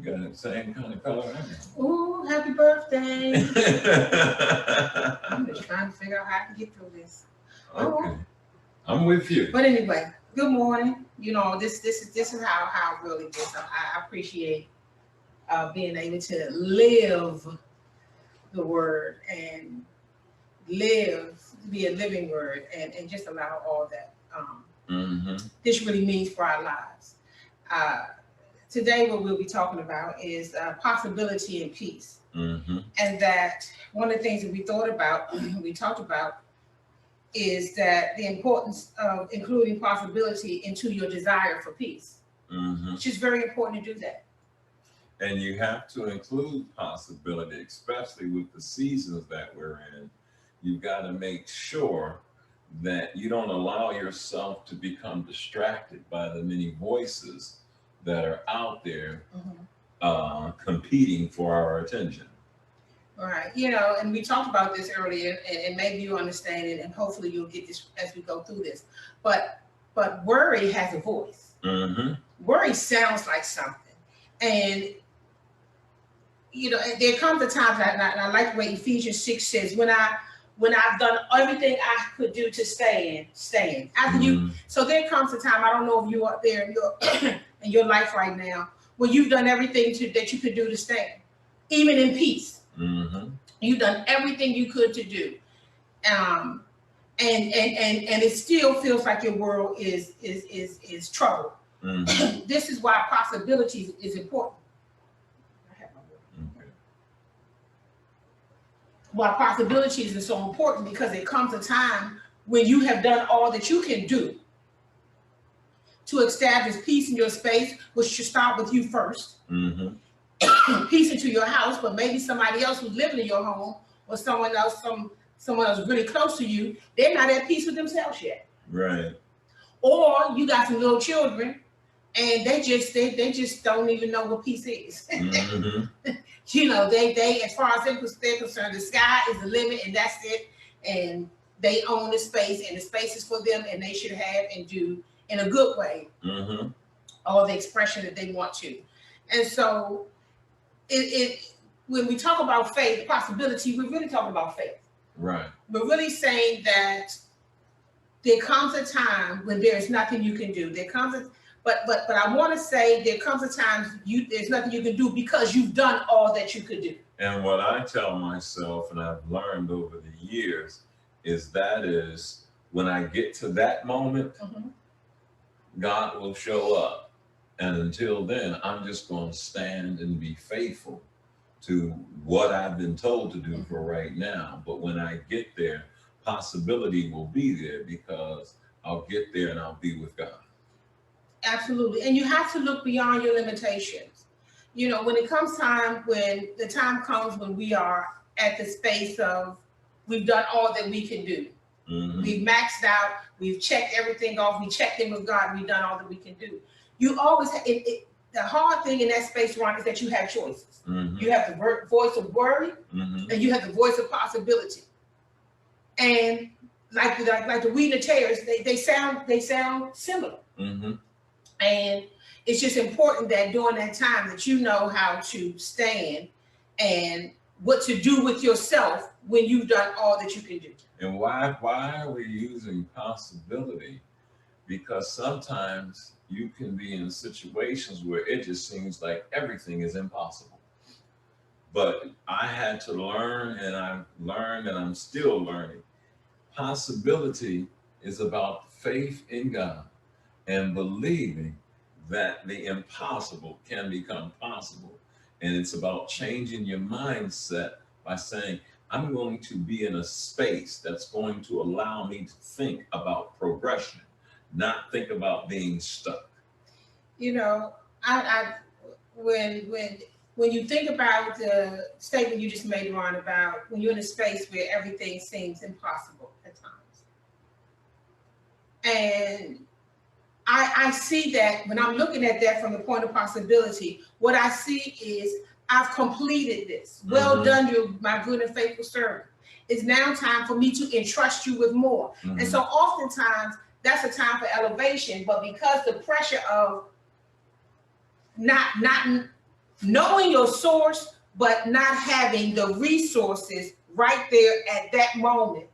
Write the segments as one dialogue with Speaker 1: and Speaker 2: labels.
Speaker 1: You got the same kind of color.
Speaker 2: Ooh, happy birthday. I'm just trying to figure out how I can get through this.
Speaker 1: Okay. I'm with you.
Speaker 2: But anyway, good morning. You know, this is how it really is. I appreciate being able to live the word and be a living word and just allow all that this really means for our lives. Today what we'll be talking about is possibility and peace. And that one of the things that we thought about, we talked about, is that the importance of including possibility into your desire for peace. It's just very important to do that.
Speaker 1: And you have to include possibility, especially with the seasons that we're in. You've got to make sure that you don't allow yourself to become distracted by the many voices that are out there competing for our attention.
Speaker 2: All right. You know, and we talked about this earlier, and maybe you understand it, and hopefully you'll get this as we go through this. But worry has a voice. Worry sounds like something. And, you know, there comes a time, and I like the way Ephesians 6 says, when I've done everything I could do to stand. After you, so there comes a time, I don't know if you are there in your in your life right now, where you've done everything that you could do to stand, even in peace. You've done everything you could to do, and it still feels like your world is troubled. This is why possibility is important. Why possibilities are so important, because it comes a time when you have done all that you can do to establish peace in your space, which should start with you first. Peace into your house, but maybe somebody else who's living in your home, or someone else really close to you, they're not at peace with themselves yet.
Speaker 1: Right.
Speaker 2: Or you got some little children, and they just don't even know what peace is. You know, they as far as they're concerned, the sky is the limit, and that's it. And they own the space, and the space is for them, and they should have and do in a good way all the expression that they want to. And so, when we talk about faith, possibility, we're really talking about faith.
Speaker 1: Right.
Speaker 2: We're really saying that there comes a time when there is nothing you can do. But I want to say there comes a time there's nothing you can do because you've done all that you could do.
Speaker 1: And what I tell myself, and I've learned over the years, is when I get to that moment, God will show up. And until then, I'm just going to stand and be faithful to what I've been told to do for right now. But when I get there, possibility will be there, because I'll get there and I'll be with God.
Speaker 2: Absolutely. And you have to look beyond your limitations. You know, when the time comes when we are at the space of we've done all that we can do. We've maxed out, we've checked everything off, we checked in with God, we've done all that we can do. You always the hard thing in that space, Ron, is that you have choices. You have the voice of worry, and you have the voice of possibility. And like the wheat and the tares, they sound similar. And it's just important that during that time that you know how to stand and what to do with yourself when you've done all that you can do.
Speaker 1: And why are we using possibility? Because sometimes you can be in situations where it just seems like everything is impossible. But I had to learn, and I've learned, and I'm still learning. Possibility is about faith in God and believing that the impossible can become possible. And it's about changing your mindset by saying, I'm going to be in a space that's going to allow me to think about progression, not think about being stuck.
Speaker 2: You know, when you think about the statement you just made, Ron, about when you're in a space where everything seems impossible at times. And I see that when I'm looking at that from the point of possibility, what I see is I've completed this. Well done, you my good and faithful servant. It's now time for me to entrust you with more. And so oftentimes that's a time for elevation, but because the pressure of not knowing your source, but not having the resources right there at that moment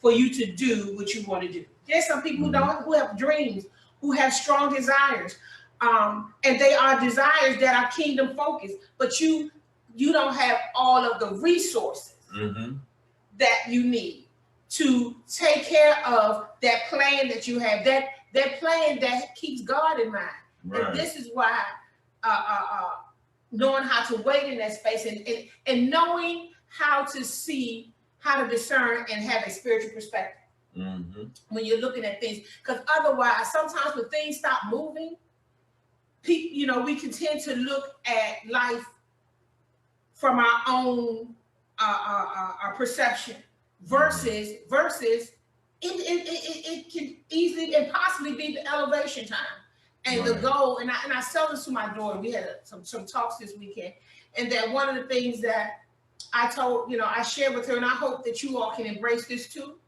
Speaker 2: for you to do what you want to do. There's some people who have dreams, who have strong desires, and they are desires that are kingdom focused, but you don't have all of the resources that you need to take care of that plan that you have, that plan that keeps God in mind. Right. And this is why knowing how to wait in that space and knowing how to see, how to discern and have a spiritual perspective when you're looking at things. Because otherwise, sometimes when things stop moving, people, we can tend to look at life from our own our perception versus it can easily and possibly be the elevation time and the goal. And I tell this to my daughter. We had some talks this weekend, and that one of the things that I told, I shared with her, and I hope that you all can embrace this too.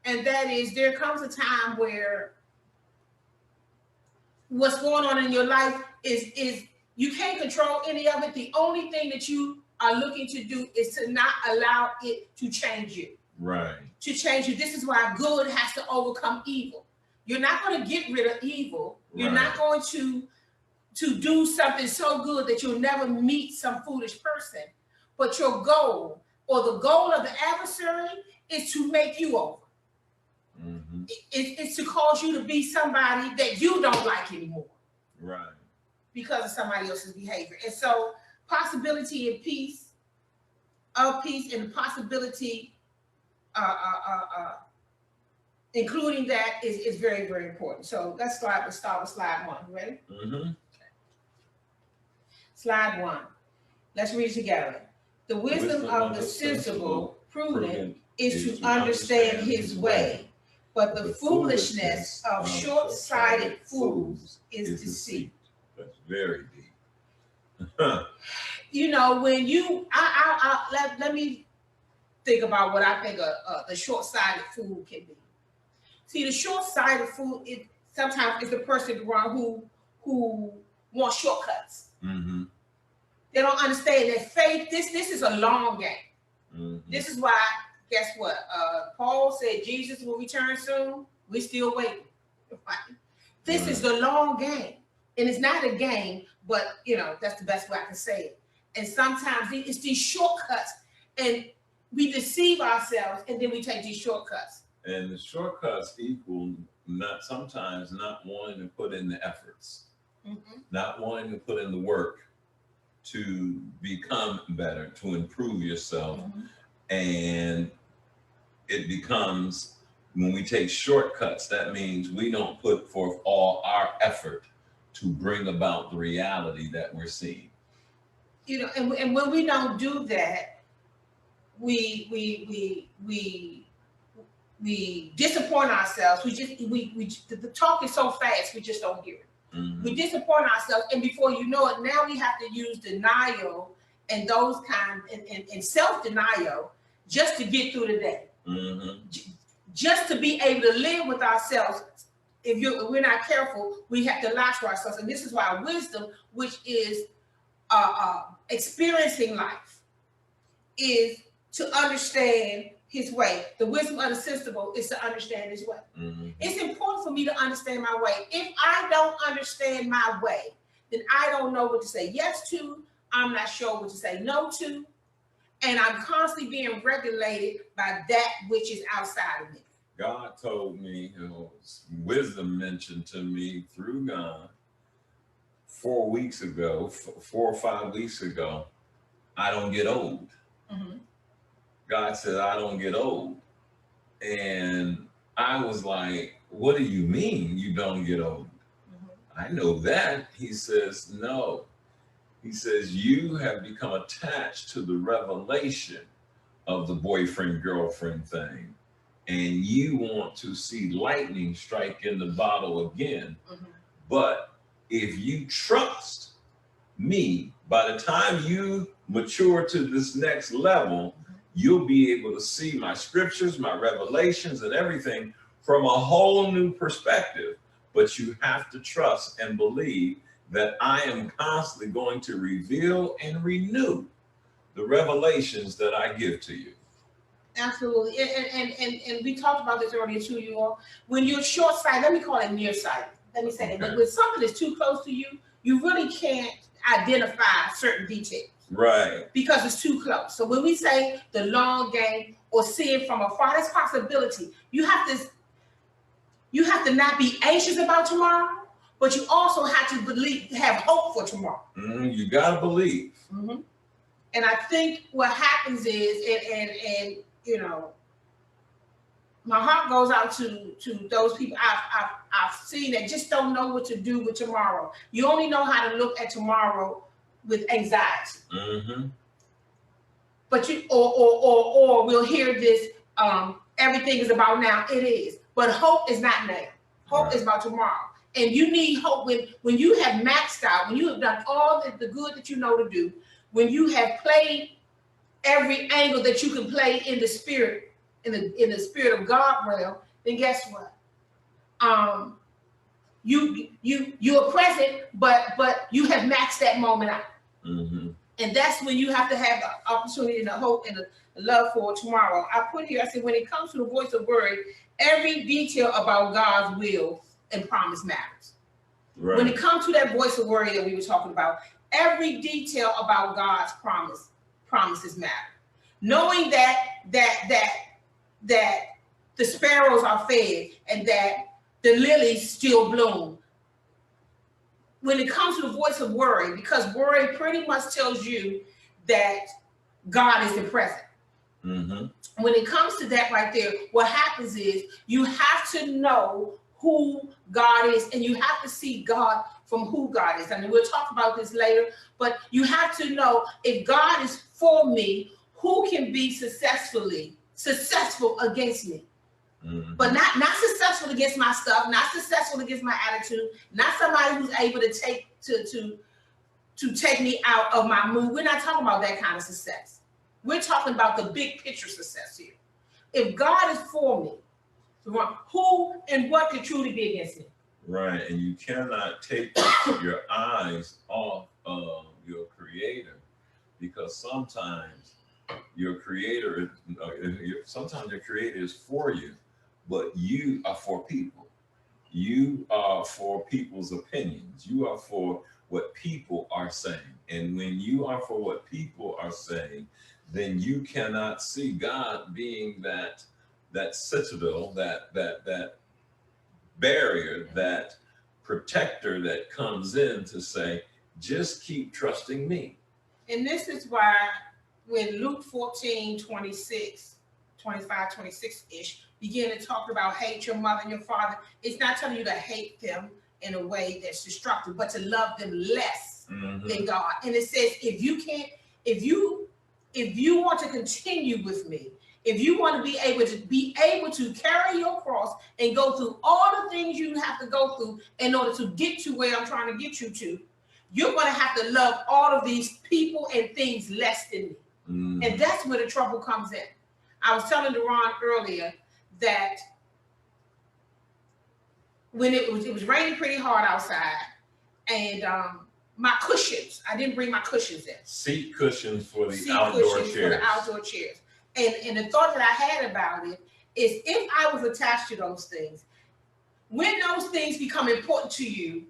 Speaker 2: And that is, there comes a time where what's going on in your life is you can't control any of it. The only thing that you are looking to do is to not allow it to change you. Right. To change you. This is why good has to overcome evil. You're not going to get rid of evil. You're not going to do something so good that you'll never meet some foolish person. But your goal, or the goal of the adversary, is to make you over. It's to cause you to be somebody that you don't like anymore. Right. Because of somebody else's behavior. And so possibility and peace, and the possibility, including that is very, very important. So let's start with slide 1. You ready? Okay. Slide 1. Let's read it together. The wisdom of the sensible, prudent, is to understand his way, but the foolishness of short-sighted fools is deceit.
Speaker 1: That's very deep.
Speaker 2: When you, let me think about what I think the short-sighted fool can be. See, the short-sighted fool sometimes is the person who wants shortcuts. They don't understand that faith. This is a long game. This is why. Guess what? Paul said Jesus will return soon. We're still waiting. Right? This is the long game, and it's not a game, but that's the best way I can say it. And sometimes it's these shortcuts, and we deceive ourselves, and then we take these shortcuts.
Speaker 1: And the shortcuts equal sometimes not wanting to put in the efforts, not wanting to put in the work to become better, to improve yourself. And it becomes, when we take shortcuts, that means we don't put forth all our effort to bring about the reality that we're seeing.
Speaker 2: And when we don't do that, we disappoint ourselves. The talk is so fast, we just don't hear it. We disappoint ourselves, and before you know it, now we have to use denial and those and self-denial just to get through the day. Just to be able to live with ourselves. If we're not careful, we have to lie to ourselves. And this is why wisdom, which is experiencing life, is to understand his way. The wisdom of the sensible is to understand his way. It's important for me to understand my way. If I don't understand my way, then I don't know what to say yes to. I'm not sure what to say no to. And I'm constantly being regulated by that which is outside of me.
Speaker 1: God told me, wisdom mentioned to me through God 4 or 5 weeks ago, I don't get old. God said, I don't get old. And I was like, what do you mean you don't get old? I know that. He says, no. He says, you have become attached to the revelation of the boyfriend-girlfriend thing. And you want to see lightning strike in the bottle again. But if you trust me, by the time you mature to this next level, you'll be able to see my scriptures, my revelations, and everything from a whole new perspective. But you have to trust and believe that I am constantly going to reveal and renew the revelations that I give to you.
Speaker 2: Absolutely. And we talked about this earlier too, you all. When you're short-sighted, let me call it nearsighted. Let me say that. When something is too close to you, you really can't identify certain details.
Speaker 1: Right.
Speaker 2: Because it's too close. So when we say the long game or seeing from afar, that's possibility. You have to not be anxious about tomorrow, but you also have to have hope for tomorrow.
Speaker 1: You gotta believe.
Speaker 2: Mm-hmm. And I think what happens is, and you know, my heart goes out to those people I've seen that just don't know what to do with tomorrow. You only know how to look at tomorrow with anxiety.
Speaker 1: Mm-hmm.
Speaker 2: But you or we'll hear this, everything is about now. It is. But hope is not now. Hope is about tomorrow. And you need hope when you have maxed out, when you have done all the good that you know to do, when you have played every angle that you can play in the spirit, in the spirit of God realm, then guess what? You're present, but you have maxed that moment out.
Speaker 1: Mm-hmm.
Speaker 2: And that's when you have to have the opportunity and the hope and the love for tomorrow. I put here, I said, when it comes to the voice of worry, every detail about God's will and promise matters. Right. When it comes to that voice of worry that we were talking about, every detail about God's promises matter. Knowing that the sparrows are fed and that the lilies still bloom. When it comes to the voice of worry, because worry pretty much tells you that God isn't present. Mm-hmm. When it comes to that right there, what happens is you have to know who God is, and you have to see God from who God is. I mean, we'll talk about this later, but you have to know if God is for me, who can be successful against me? Mm-hmm. But not successful against my stuff, not successful against my attitude, not somebody who's able to take me out of my mood. We're not talking about that kind of success. We're talking about the big picture success here. If God is for me, who and what could truly be against me? Right,
Speaker 1: and you cannot take your eyes off of your Creator, because sometimes your Creator is for you. But you are for people. You are for people's opinions. You are for what people are saying. And when you are for what people are saying, then you cannot see God being that citadel, that barrier, that protector that comes in to say, just keep trusting me.
Speaker 2: And this is why when Luke 14:25, 26-ish, begin to talk about hate your mother and your father, it's not telling you to hate them in a way that's destructive, but to love them less than God. And it says, if you want to continue with me, if you want to be able to carry your cross and go through all the things you have to go through in order to get to where I'm trying to get you to, you're going to have to love all of these people and things less than me. And that's where the trouble comes in. I was telling Deron earlier that when it was raining pretty hard outside, and my cushions, I didn't bring my cushions in.
Speaker 1: Seat cushions for the outdoor chairs.
Speaker 2: And the thought that I had about it is, if I was attached to those things, when those things become important to you,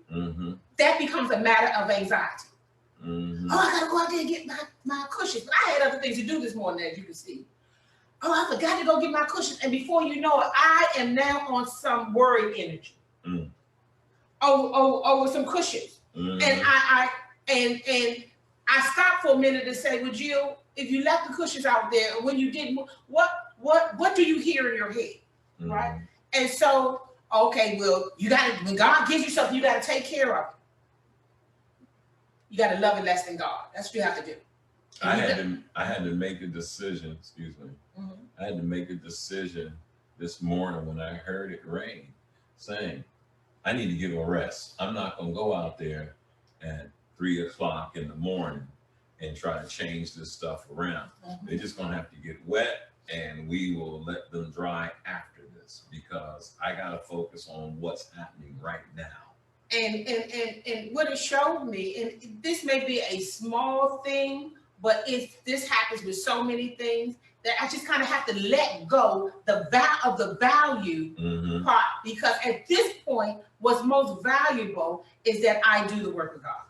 Speaker 2: that becomes a matter of anxiety. Oh, I gotta go out there and get my cushions. But I had other things to do this morning, as you can see. Oh, I forgot to go get my cushions. And before you know it, I am now on some worried energy. Over some cushions. And I stopped for a minute to say, well, Jill, if you left the cushions out there, and when you didn't, what do you hear in your head? Right? And so, okay, well, when God gives you something, you gotta take care of it. You gotta love it less than God. That's what you have to do.
Speaker 1: I had to make a decision, excuse me. I had to make a decision this morning when I heard it rain, saying, I need to give a rest. I'm not gonna go out there at 3 o'clock in the morning and try to change this stuff around. They're just gonna have to get wet, and we will let them dry after this, because I gotta focus on what's happening right now.
Speaker 2: And what it showed me, and this may be a small thing, but this happens with so many things that I just kind of have to let go of the value part, because at this point, what's most valuable is that I do the work of God.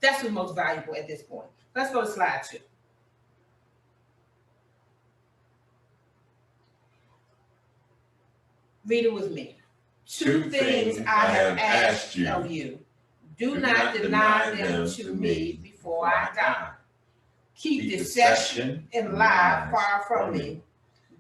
Speaker 2: That's what's most valuable at this point. Let's go to slide 2. Read it with me. Two things I have asked of you. Do not deny them to me before I die. Keep deception and lie far from me.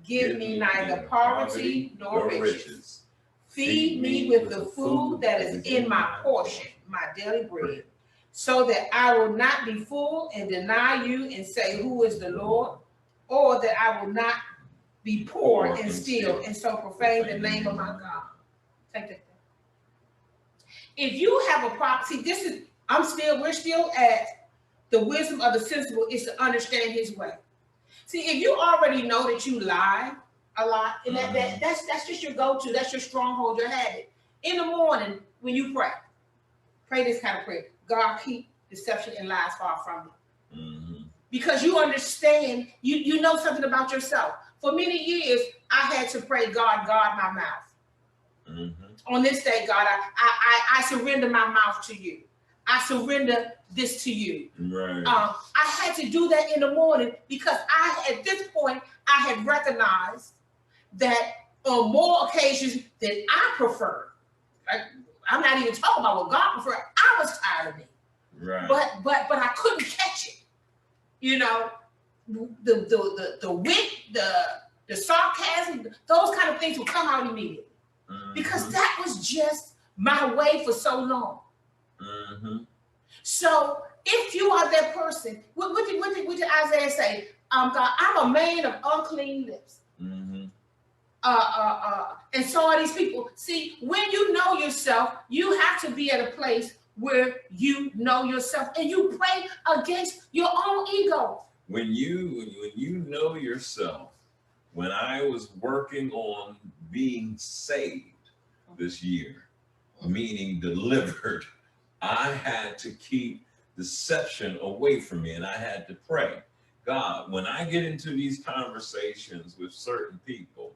Speaker 2: Give me neither poverty nor riches. Feed me with the food that is in my portion, my daily bread, so that I will not be full and deny you and say, who is the Lord? Or that I will not be poor and steal and so profane the name of my God. Take that. If you have a problem, see, we're still at the wisdom of the sensible is to understand his way. See, if you already know that you lie a lot, and that's just your go-to, that's your stronghold, your habit. In the morning, when you pray this kind of prayer: God, keep deception and lies far from me. Because you understand, you know something about yourself. For many years, I had to pray, God, guard my mouth. On this day, God, I surrender my mouth to you. I surrender this to you. Right. I had to do that in the morning because at this point, I had recognized that on more occasions than I preferred. I'm not even talking about what God preferred. I was tired of it. Right. But I couldn't catch it. You know, the wit, the sarcasm, those kind of things will come out immediately. Because that was just my way for so long. So if you are that person, what did Isaiah say? God, I'm a man of unclean lips. And so are these people. See, when you know yourself, you have to be at a place where you know yourself and you pray against your own ego.
Speaker 1: When you know yourself, when I was working on being saved this year, meaning delivered, I had to keep deception away from me, and I had to pray, God, when I get into these conversations with certain people,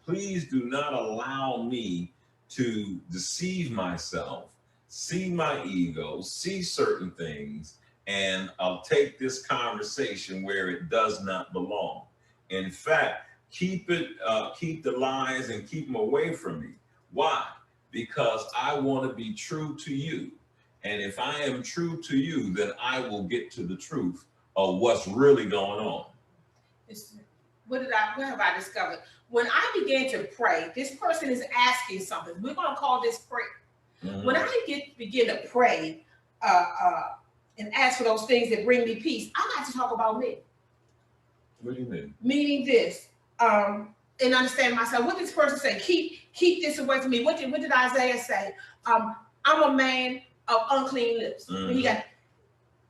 Speaker 1: please do not allow me to deceive myself, see my ego, see certain things, and I'll take this conversation where it does not belong. In fact, keep the lies and keep them away from me. Why? Because I want to be true to you. And if I am true to you, then I will get to the truth of what's really going on.
Speaker 2: What have I discovered? When I began to pray, this person is asking something. We're going to call this prayer. When I begin to pray and ask for those things that bring me peace, I got to talk about me.
Speaker 1: What do you mean?
Speaker 2: Meaning this, and understand myself. What did this person say? Keep this away from me. What did Isaiah say? I'm a man of unclean lips.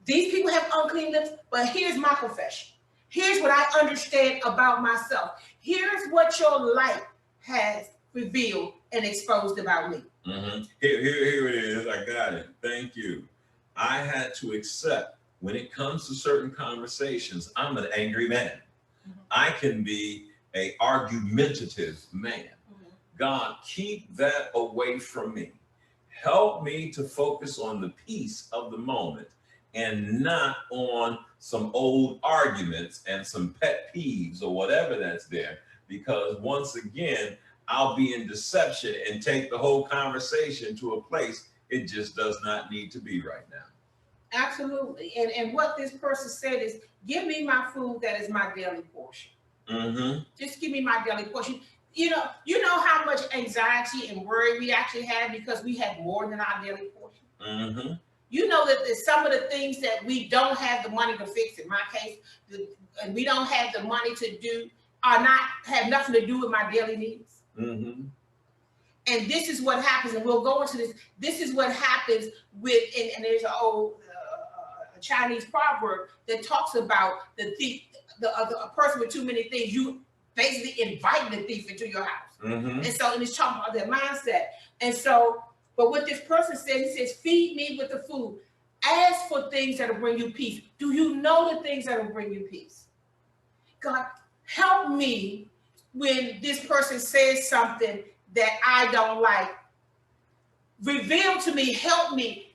Speaker 2: These people have unclean lips, but here's my confession. Here's what I understand about myself. Here's what your light has revealed and exposed about me.
Speaker 1: Here it is. I got it. Thank you. I had to accept when it comes to certain conversations, I'm an angry man. I can be an argumentative man. God, keep that away from me. Help me to focus on the peace of the moment and not on some old arguments and some pet peeves or whatever that's there. Because once again, I'll be in deception and take the whole conversation to a place it just does not need to be right now.
Speaker 2: Absolutely. And what this person said is, give me my food that is my daily portion. Just give me my daily portion. You know how much anxiety and worry we actually have because we have more than our daily portion. You know that there's some of the things that we don't have the money to fix. In my case, and we don't have the money to do have nothing to do with my daily needs. And this is what happens, and we'll go into this. This is what happens with, and there's an old Chinese proverb that talks about the thief, a person with too many things. You basically invite the thief into your house. And it's talking about their mindset. And so But what this person said, he says, feed me with the food. Ask for things that will bring you peace. Do you know the things that will bring you peace? God, help me when this person says something that I don't like. Reveal to me, help me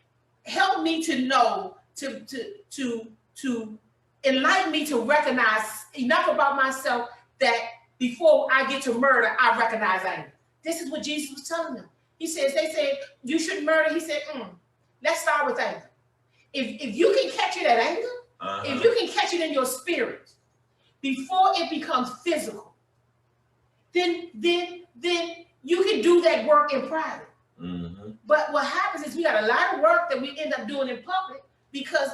Speaker 2: to know, to enlighten me to recognize enough about myself that before I get to murder, I recognize anger. This is what Jesus was telling them. He says, they said, you shouldn't murder. He said, let's start with anger. If you can catch it at anger, if you can catch it in your spirit before it becomes physical, then you can do that work in private. But what happens is we got a lot of work that we end up doing in public because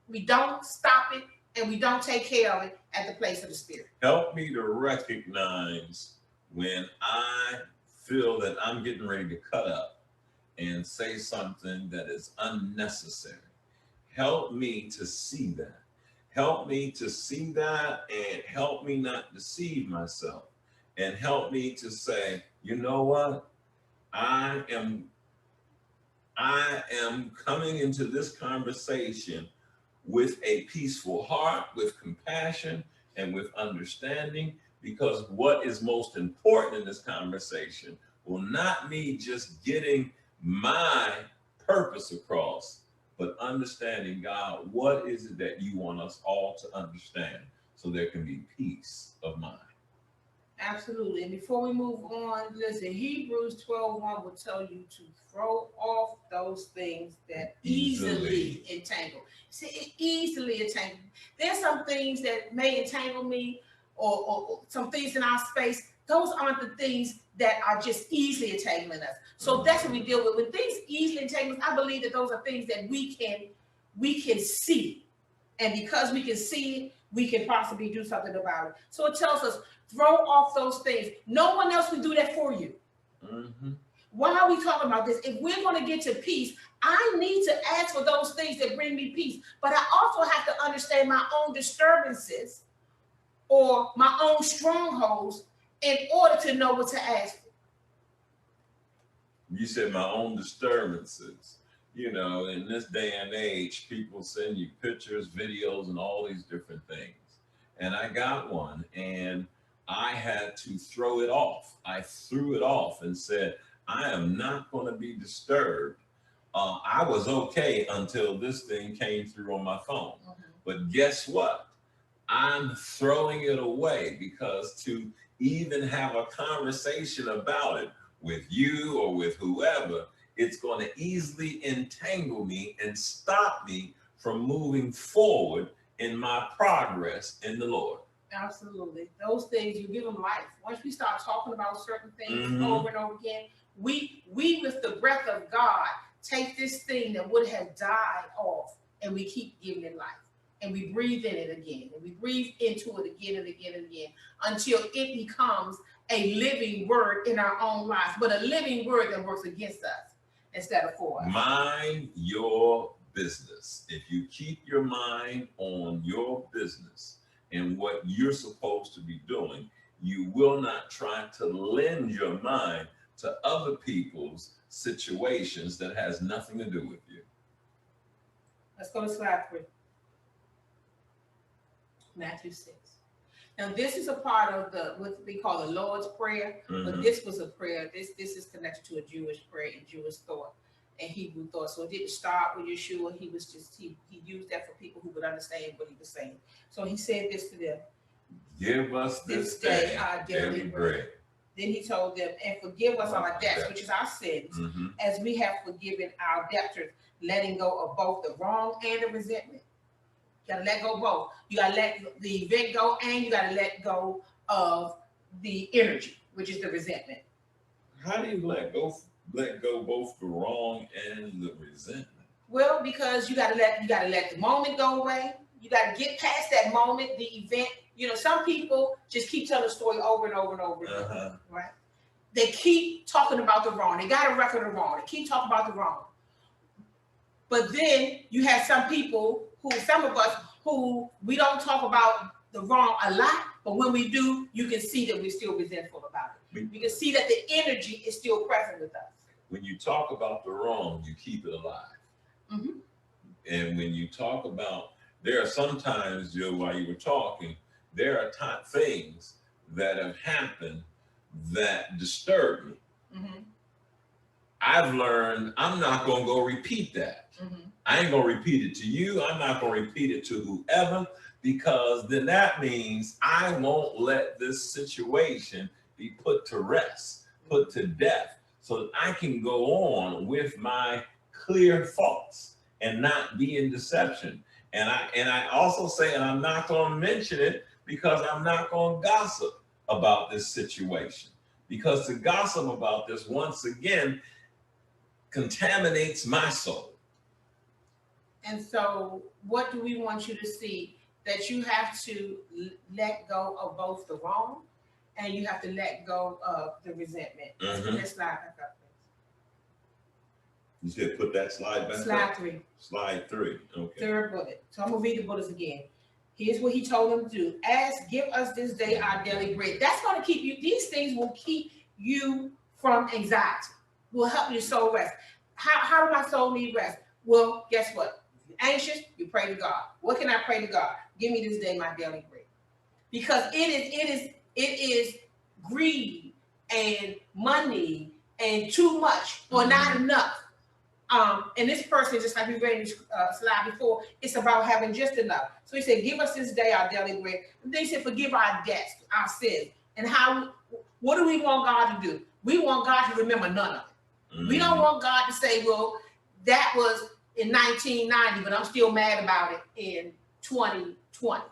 Speaker 2: we don't stop it and we don't take care of it at the place of the spirit.
Speaker 1: Help me to recognize when I feel that I'm getting ready to cut up and say something that is unnecessary. Help me to see that. Help me to see that and help me not deceive myself. And help me to say, you know what? I am coming into this conversation with a peaceful heart, with compassion, and with understanding, because what is most important in this conversation will not me just getting my purpose across, but understanding, God, what is it that you want us all to understand so there can be peace of mind.
Speaker 2: Absolutely. And before we move on, listen, Hebrews 12:1 will tell you to throw off those things that easily entangle. See, easily entangle. There's some things that may entangle me or some things in our space. Those aren't the things that are just easily entangling us. So that's what we deal with. When things easily entangle us, I believe that those are things that we can see. And because we can see it, we can possibly do something about it. So it tells us, throw off those things. No one else will do that for you. Why are we talking about this? If we're going to get to peace, I need to ask for those things that bring me peace. But I also have to understand my own disturbances or my own strongholds in order to know what to ask for.
Speaker 1: You said my own disturbances. You know, in this day and age, people send you pictures, videos, and all these different things. And I got one, and I had to throw it off. I threw it off and said, I am not going to be disturbed. I was okay until this thing came through on my phone. But guess what? I'm throwing it away, because to even have a conversation about it with you or with whoever, it's going to easily entangle me and stop me from moving forward in my progress in the Lord.
Speaker 2: Absolutely. Those things, you give them life. Once we start talking about certain things over and over again, we with the breath of God take this thing that would have died off and we keep giving it life. And we breathe in it again. And we breathe into it again and again and again until it becomes a living word in our own lives, but a living word that works against us instead of for us.
Speaker 1: Mind your business. If you keep your mind on your business and what you're supposed to be doing, you will not try to lend your mind to other people's situations that has nothing to do with you.
Speaker 2: Let's go to slide 3. Matthew 6. Now, this is a part of what we call the Lord's Prayer, but this was a prayer. This is connected to a Jewish prayer and Jewish thought and Hebrew thought. So it didn't start with Yeshua. He used that for people who would understand what he was saying. So he said this to them.
Speaker 1: Give us this day our daily bread.
Speaker 2: Then he told them, and forgive us our debts, which is our sins, as we have forgiven our debtors, letting go of both the wrong and the resentment. You gotta let go both. You gotta let the event go, and you gotta let go of the energy, which is the resentment.
Speaker 1: How do you let go both the wrong and the resentment?
Speaker 2: Well, because you gotta let the moment go away. You gotta get past that moment, the event. You know, some people just keep telling the story over and over and over again, right? They keep talking about the wrong. They got a record of wrong. They keep talking about the wrong. But then you have some of us who we don't talk about the wrong a lot, but when we do, you can see that we're still resentful about it. You can see that the energy is still present with us.
Speaker 1: when you talk about the wrong, you keep it alive.
Speaker 2: Mm-hmm.
Speaker 1: And when you talk about, there are sometimes, Jill, while you were talking, there are things that have happened that disturb me.
Speaker 2: Mm-hmm.
Speaker 1: I've learned I'm not going to go repeat that.
Speaker 2: Mm-hmm.
Speaker 1: I ain't going to repeat it to you. I'm not going to repeat it to whoever, because then that means I won't let this situation be put to rest, put to death, so that I can go on with my clear thoughts and not be in deception. And I also say, and I'm not going to mention it because I'm not going to gossip about this situation, because to gossip about this once again contaminates my soul.
Speaker 2: And so what do we want you to see? That you have to let go of both the wrong and you have to let go of the resentment.
Speaker 1: Mm-hmm.
Speaker 2: Let's slide back up.
Speaker 1: You said put that slide back
Speaker 2: Slide
Speaker 1: up?
Speaker 2: 3.
Speaker 1: Slide 3. Okay.
Speaker 2: Third bullet. So I'm going to read the bullets again. Here's what he told them to do. Give us this day our daily bread. That's going to keep you, these things will keep you from anxiety, will help your soul rest. How do my soul need rest? Well, guess what? If you're anxious, you pray to God. What can I pray to God? Give me this day my daily bread. Because it is greed and money and too much or not enough. And this person, just like we read in this slide before, it's about having just enough. So he said, give us this day our daily bread. And then he said, forgive our debts, our sins. And what do we want God to do? We want God to remember none of it. Mm-hmm. We don't want God to say, well, that was in 1990, but I'm still mad about it in 2020.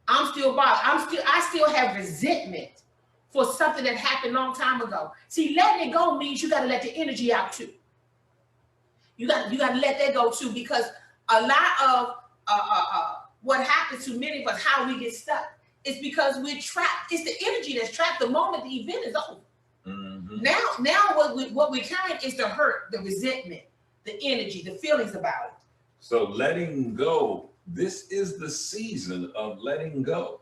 Speaker 2: I'm still bothered. I still have resentment for something that happened a long time ago. See, letting it go means you got to let the energy out too. You got to let that go too, because a lot of what happens to many of us, how we get stuck, is because we're trapped. It's the energy that's trapped the moment the event is over. Mm-hmm. Now what we're carrying is the hurt, the resentment, the energy, the feelings about it.
Speaker 1: So letting go, this is the season of letting go.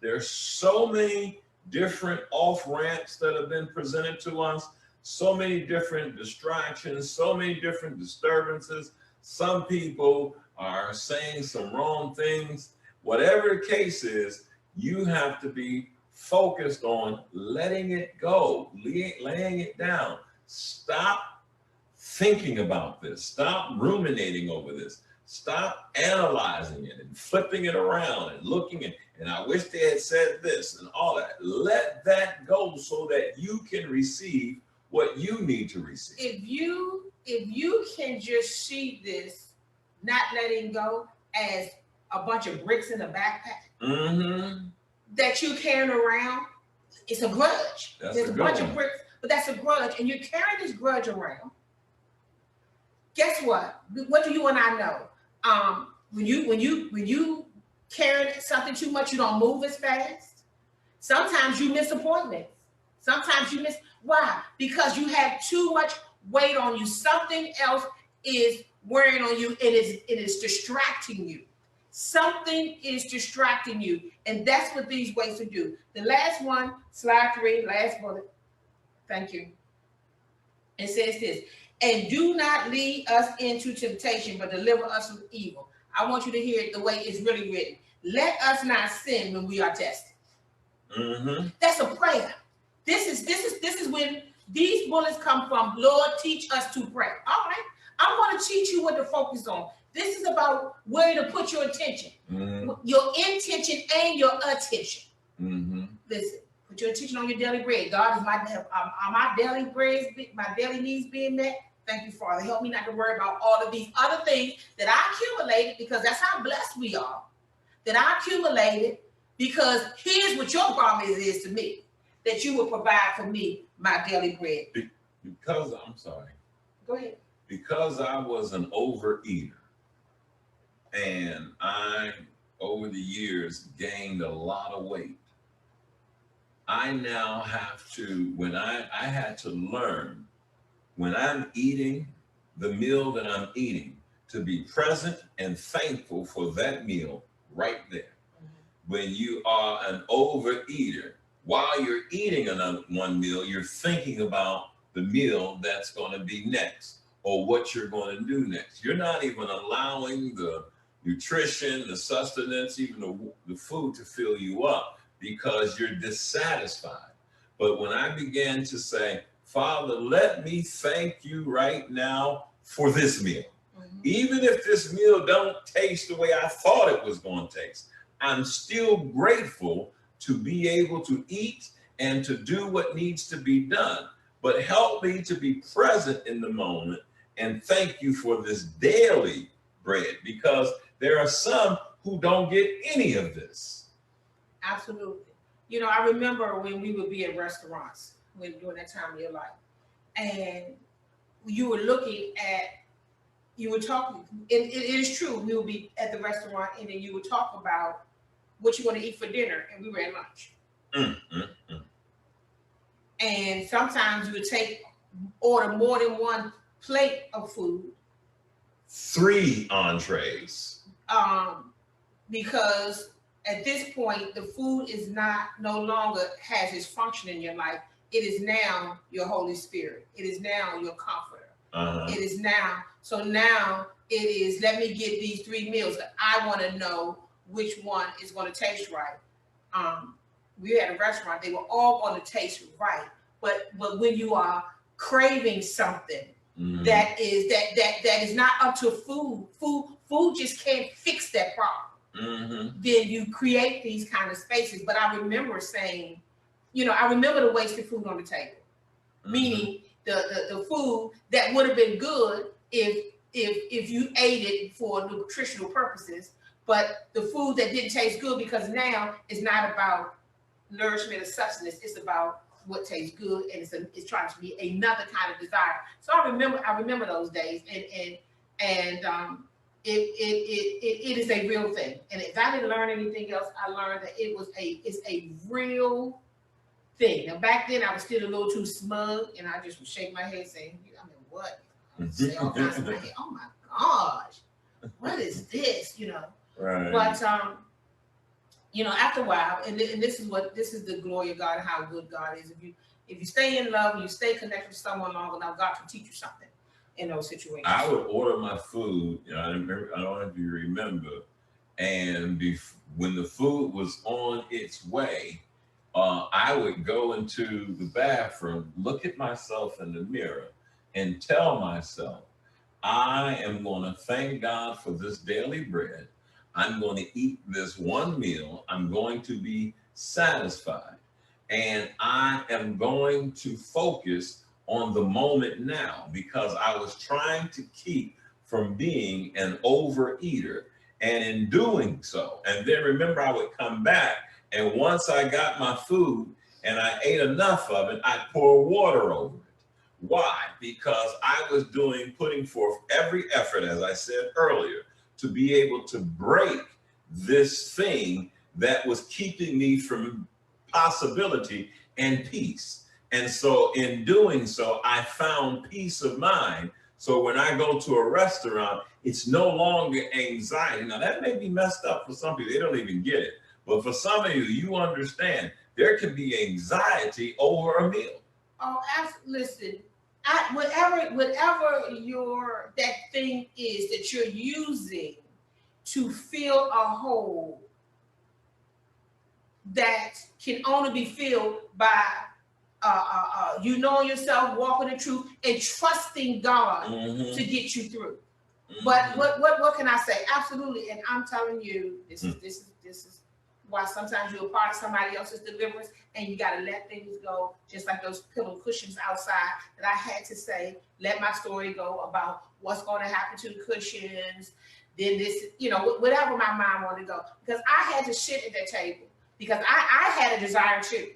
Speaker 1: There's so many different off-ramps that have been presented to us, so many different distractions, so many different disturbances. Some people are saying some wrong things. Whatever the case is, you have to be focused on letting it go, laying it down. Stop thinking about this. Stop ruminating over this. Stop analyzing it and flipping it around and looking at, and I wish they had said this and all that. Let that go so that you can receive what you need to receive.
Speaker 2: If you can just see this, not letting go, as a bunch of bricks in a backpack, mm-hmm, that you're carrying around, it's a grudge. There's a bunch of bricks, but that's a grudge, and you're carrying this grudge around. Guess what? What do you and I know? When you carry something too much, you don't move as fast. Sometimes you miss appointments. Sometimes you miss. Why? Because you have too much weight on you. Something else is wearing on you, and it is distracting you. Something is distracting you, and that's what these ways to do. The last one, slide 3, last bullet. Thank you. It says this: and do not lead us into temptation, but deliver us from evil. I want you to hear it the way it's really written. Let us not sin when we are tested. Mm-hmm. That's a prayer. This is when these bullets come from. Lord, teach us to pray. All right. I'm going to teach you what to focus on. This is about where to put your attention, mm-hmm, your intention and your attention. Mm-hmm. Listen, put your attention on your daily bread. God is my daily bread, my daily needs being met. Thank you, Father. Help me not to worry about all of these other things that I accumulated, because that's how blessed we are. That I accumulated, because here's what your promise is to me: that you will provide for me my daily bread.
Speaker 1: Because I'm sorry.
Speaker 2: Go ahead.
Speaker 1: Because I was an overeater, and I, over the years, gained a lot of weight. I now have to, when I had to learn, when I'm eating the meal that I'm eating, to be present and thankful for that meal right there. Mm-hmm. When you are an overeater, while you're eating one meal, you're thinking about the meal that's going to be next or what you're going to do next. You're not even allowing the nutrition, the sustenance, even the food to fill you up because you're dissatisfied. But when I began to say, Father, let me thank you right now for this meal. Even if this meal don't taste the way I thought it was going to taste, I'm still grateful to be able to eat and to do what needs to be done. But help me to be present in the moment and thank you for this daily bread, because there are some who don't get any of this.
Speaker 2: Absolutely. You know, I remember when we would be at restaurants during that time of your life, and you were looking at, you were talking, it is true, we would be at the restaurant and then you would talk about what you're going to eat for dinner, and we were at lunch. And sometimes you would order more than one plate of food.
Speaker 1: 3 entrees.
Speaker 2: Because at this point, the food is no longer has its function in your life. It is now your Holy Spirit. It is now your comforter. It is now. So now it is, let me get these 3 meals. I want to know which one is going to taste right. We had a restaurant, they were all going to taste right. But when you are craving something that is not up to food just can't fix that problem. Then you create these kind of spaces. But I remember saying, I remember the wasted food on the table, meaning the food that would have been good if you ate it for nutritional purposes, but the food that didn't taste good because now it's not about nourishment or sustenance, it's about what tastes good, and it's trying to be another kind of desire. So I remember those days, and it is a real thing. And if I didn't learn anything else, I learned that it's a real thing. Now back then I was still a little too smug, and I just would shake my head saying, what? I would say all kinds of my head, oh my gosh, what is this?
Speaker 1: Right.
Speaker 2: But after a while, and this is the glory of God and how good God is. If you stay in love and you stay connected with someone long enough, God can teach you something in those situations.
Speaker 1: I would order my food. I don't know if you remember, and when the food was on its way, I would go into the bathroom, look at myself in the mirror, and tell myself, I am going to thank God for this daily bread. I'm going to eat this one meal. I'm going to be satisfied. And I am going to focus on the moment now, because I was trying to keep from being an overeater. And in doing so, and then remember, I would come back, and once I got my food and I ate enough of it, I'd pour water over it. Why? Because I was putting forth every effort, as I said earlier, to be able to break this thing that was keeping me from possibility and peace. And so in doing so, I found peace of mind. So when I go to a restaurant, it's no longer anxiety. Now that may be messed up for some people, they don't even get it. But for some of you, you understand there can be anxiety over a meal.
Speaker 2: Oh, listen, whatever that thing is that you're using to fill a hole that can only be filled by knowing yourself, walking in truth, and trusting God to get you through. But what can I say? Absolutely, and I'm telling you, this is why sometimes you're a part of somebody else's deliverance, and you got to let things go, just like those pillow cushions outside that I had to say, let my story go about what's going to happen to the cushions. Then this, whatever my mind wanted to go, because I had to sit at that table because I had a desire too.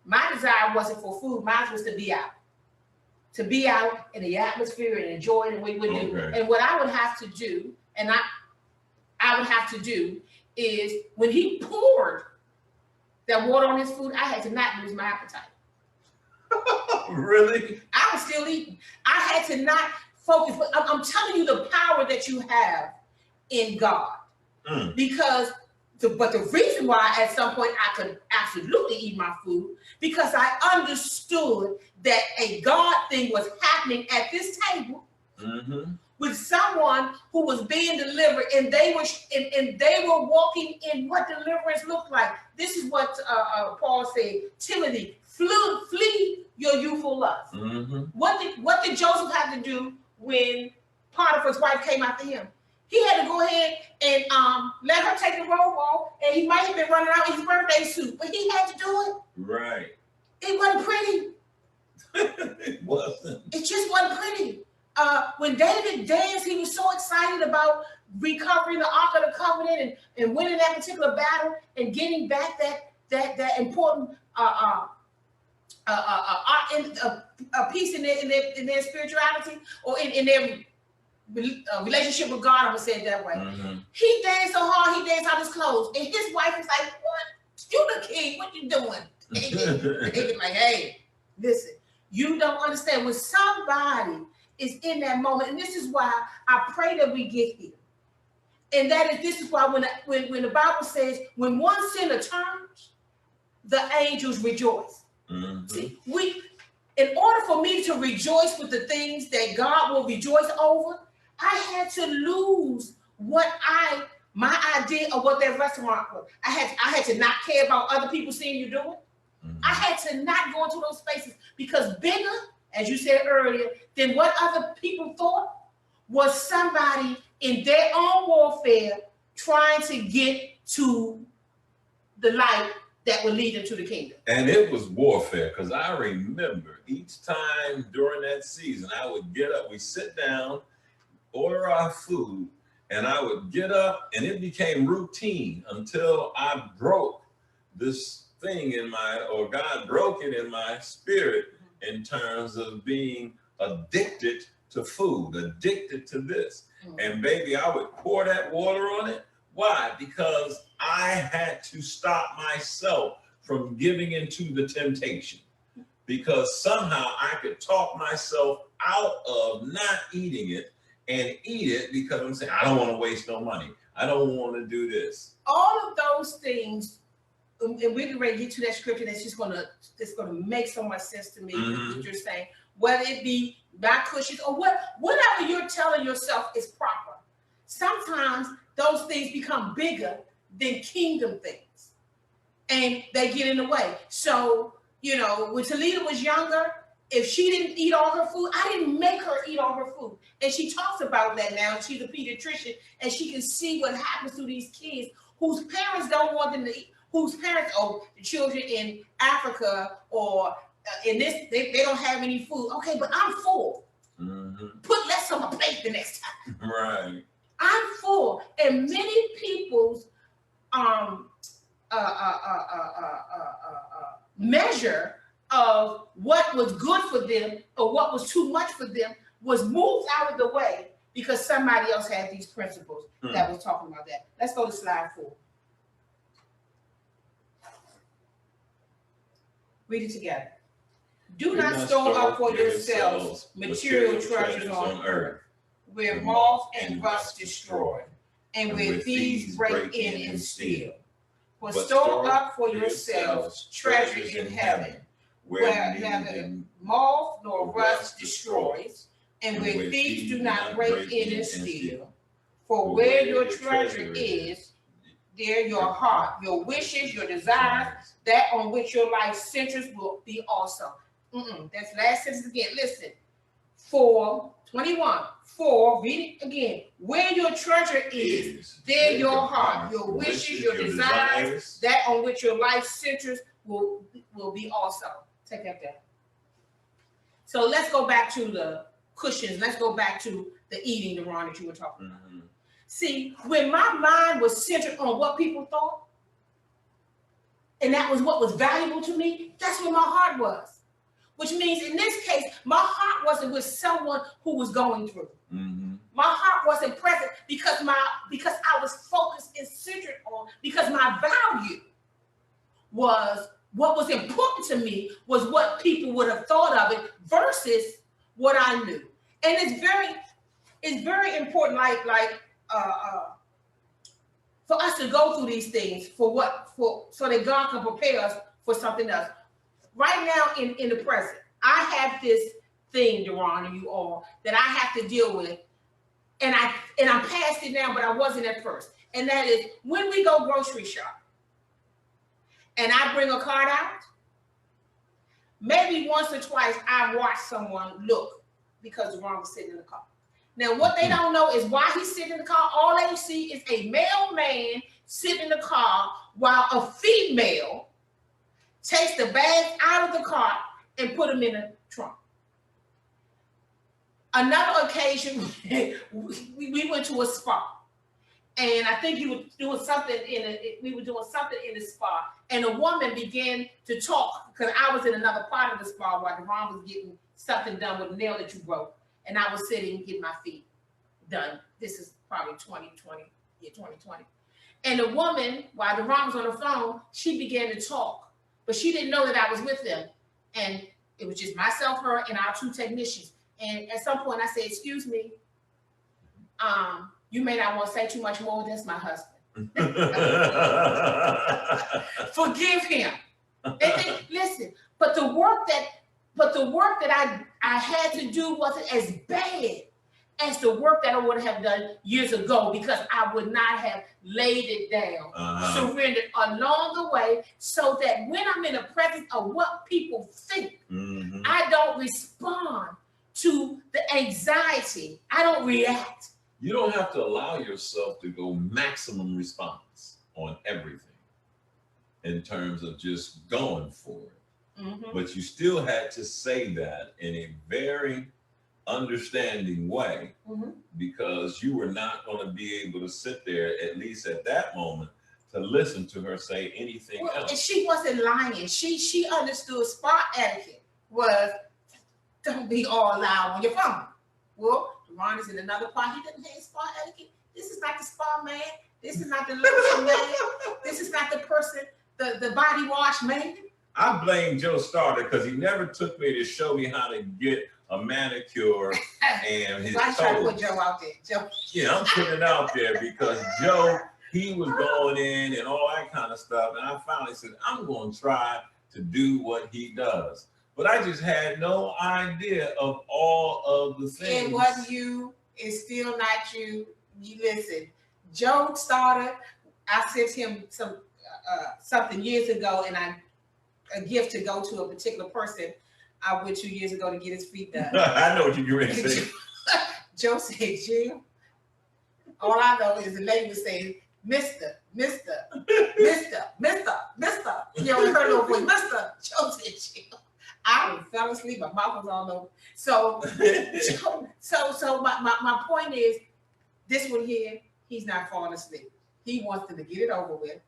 Speaker 2: My desire wasn't for food. Mine was to be out in the atmosphere and enjoy it, and we would do. And what I would have to do, and I would have to do, is when he poured that water on his food, I had to not lose my appetite.
Speaker 1: Really?
Speaker 2: I was still eating. I had to not focus. But I'm telling you the power that you have in God. Because But the reason why at some point I could absolutely eat my food, because I understood that a God thing was happening at this table with someone who was being delivered, and they were walking in what deliverance looked like. This is what Paul said, Timothy, flee your youthful lust. What did Joseph have to do when Potiphar's wife came after him? He had to go ahead and let her take the robe off, and he might have been running around in his birthday suit, but he had to do it.
Speaker 1: Right.
Speaker 2: It wasn't pretty.
Speaker 1: It wasn't.
Speaker 2: It just wasn't pretty. When David danced, he was so excited about recovering the Ark of the Covenant and winning that particular battle and getting back that important piece in their spirituality, or in their relationship with God. I'm gonna say it that way. He danced so hard, he danced out his clothes, and his wife was like, "What? You the king? What you doing?" David like, "Hey, listen, you don't understand. When somebody is in that moment," and this is why I pray that we get here, and this is why when the Bible says, when one sinner turns, the angels rejoice. See, in order for me to rejoice with the things that God will rejoice over, I had to lose my idea of what that restaurant was. I had to not care about other people seeing you do it. I had to not go into those spaces, because bigger, as you said earlier, than what other people thought was somebody in their own warfare trying to get to the light that would lead them to the kingdom.
Speaker 1: And it was warfare, because I remember each time during that season, I would get up, we sit down, order our food, and I would get up, and it became routine until I broke this thing God broke it in my spirit in terms of being addicted to food, addicted to this. And baby, I would pour that water on it. Why? Because I had to stop myself from giving into the temptation, because somehow I could talk myself out of not eating it and eat it, because I'm saying, I don't want to waste no money. I don't want to do this.
Speaker 2: All of those things, and we're getting ready to get to that scripture that's going to make so much sense to me, what you're saying, whether it be back cushions or whatever you're telling yourself is proper. Sometimes those things become bigger than kingdom things, and they get in the way. So, when Talita was younger, if she didn't eat all her food, I didn't make her eat all her food. And she talks about that now. She's a pediatrician, and she can see what happens to these kids whose parents don't want them to eat, whose parents, the children in Africa or in this, they don't have any food. Okay, but I'm full. Put less on my plate the next time.
Speaker 1: Right.
Speaker 2: I'm full. And many people's measure of what was good for them or what was too much for them was moved out of the way because somebody else had these principles that was talking about that. Let's go to slide 4. Read it together. Do not store up for yourselves material treasures on earth, where moth and rust destroy, and where thieves break in and steal. But store up for yourselves treasures in heaven, where neither moth nor rust destroys, and where thieves do not break in and steal. For where your treasure is, there your heart, your wishes, your desires, that on which your life centers will be also. That's last sentence again. Listen. 4:21. 4, read it again. Where your treasure is, there your heart, your wishes, your desires, that on which your life centers will be also. Take that down. So let's go back to the cushions. Let's go back to the eating, Deron, that you were talking about. See, when my mind was centered on what people thought, and that was what was valuable to me, that's where my heart was. Which means in this case, my heart wasn't with someone who was going through. My heart wasn't present because I was focused and centered on, because my value was, what was important to me was what people would have thought of it versus what I knew. And it's very important, for for us to go through these things so that God can prepare us for something else. Right now in the present, I have this thing, Deron, and you all, that I have to deal with, and I'm past it now, but I wasn't at first. And that is when we go grocery shop and I bring a cart out, maybe once or twice I watch someone look because Deron was sitting in the car. Now, what they don't know is why he's sitting in the car. All they see is a male man sitting in the car while a female takes the bags out of the cart and put them in the trunk. Another occasion, we went to a spa, and I think we were doing something in the spa, and a woman began to talk because I was in another part of the spa while Deron was getting something done with a nail that you broke, and I was sitting getting my feet done. This is probably 2020. And the woman, while Deron was on the phone, she began to talk, but she didn't know that I was with them, and it was just myself, her, and our 2 technicians. And at some point I said, excuse me, you may not want to say too much more. That's my husband. Forgive him. Listen, but the work that I had to do wasn't as bad as the work that I would have done years ago, because I would not have laid it down, surrendered along the way, so that when I'm in the presence of what people think, I don't respond to the anxiety. I don't react.
Speaker 1: You don't have to allow yourself to go maximum response on everything in terms of just going for it. But you still had to say that in a very understanding way, because you were not going to be able to sit there, at least at that moment, to listen to her say anything else.
Speaker 2: And she wasn't lying. She understood spa etiquette was don't be all loud on your phone. Well, Deron is in another part. He doesn't have spa etiquette. This is not the spa man. This is not the lotion man. This is not the person, the body wash man.
Speaker 1: I blame Joe Starter because he never took me to show me how to get a manicure and his toes.
Speaker 2: I try to put Joe out there. Joe.
Speaker 1: Yeah, I'm putting it out there because Joe, he was going in and all that kind of stuff. And I finally said, I'm going to try to do what he does. But I just had no idea of all of the things.
Speaker 2: It wasn't you. It's still not you. You listen. Joe Starter, I sent him something years ago, and a gift to go to a particular person I went 2 years ago to get his feet done.
Speaker 1: I know what you're going to say.
Speaker 2: Joe said, Jill, all I know is the lady was saying, Mr. You know, heard little voice, Mr. Joe said, Jill. I fell asleep. My mouth was all over. So my point is, this one here, he's not falling asleep. He wants to get it over with.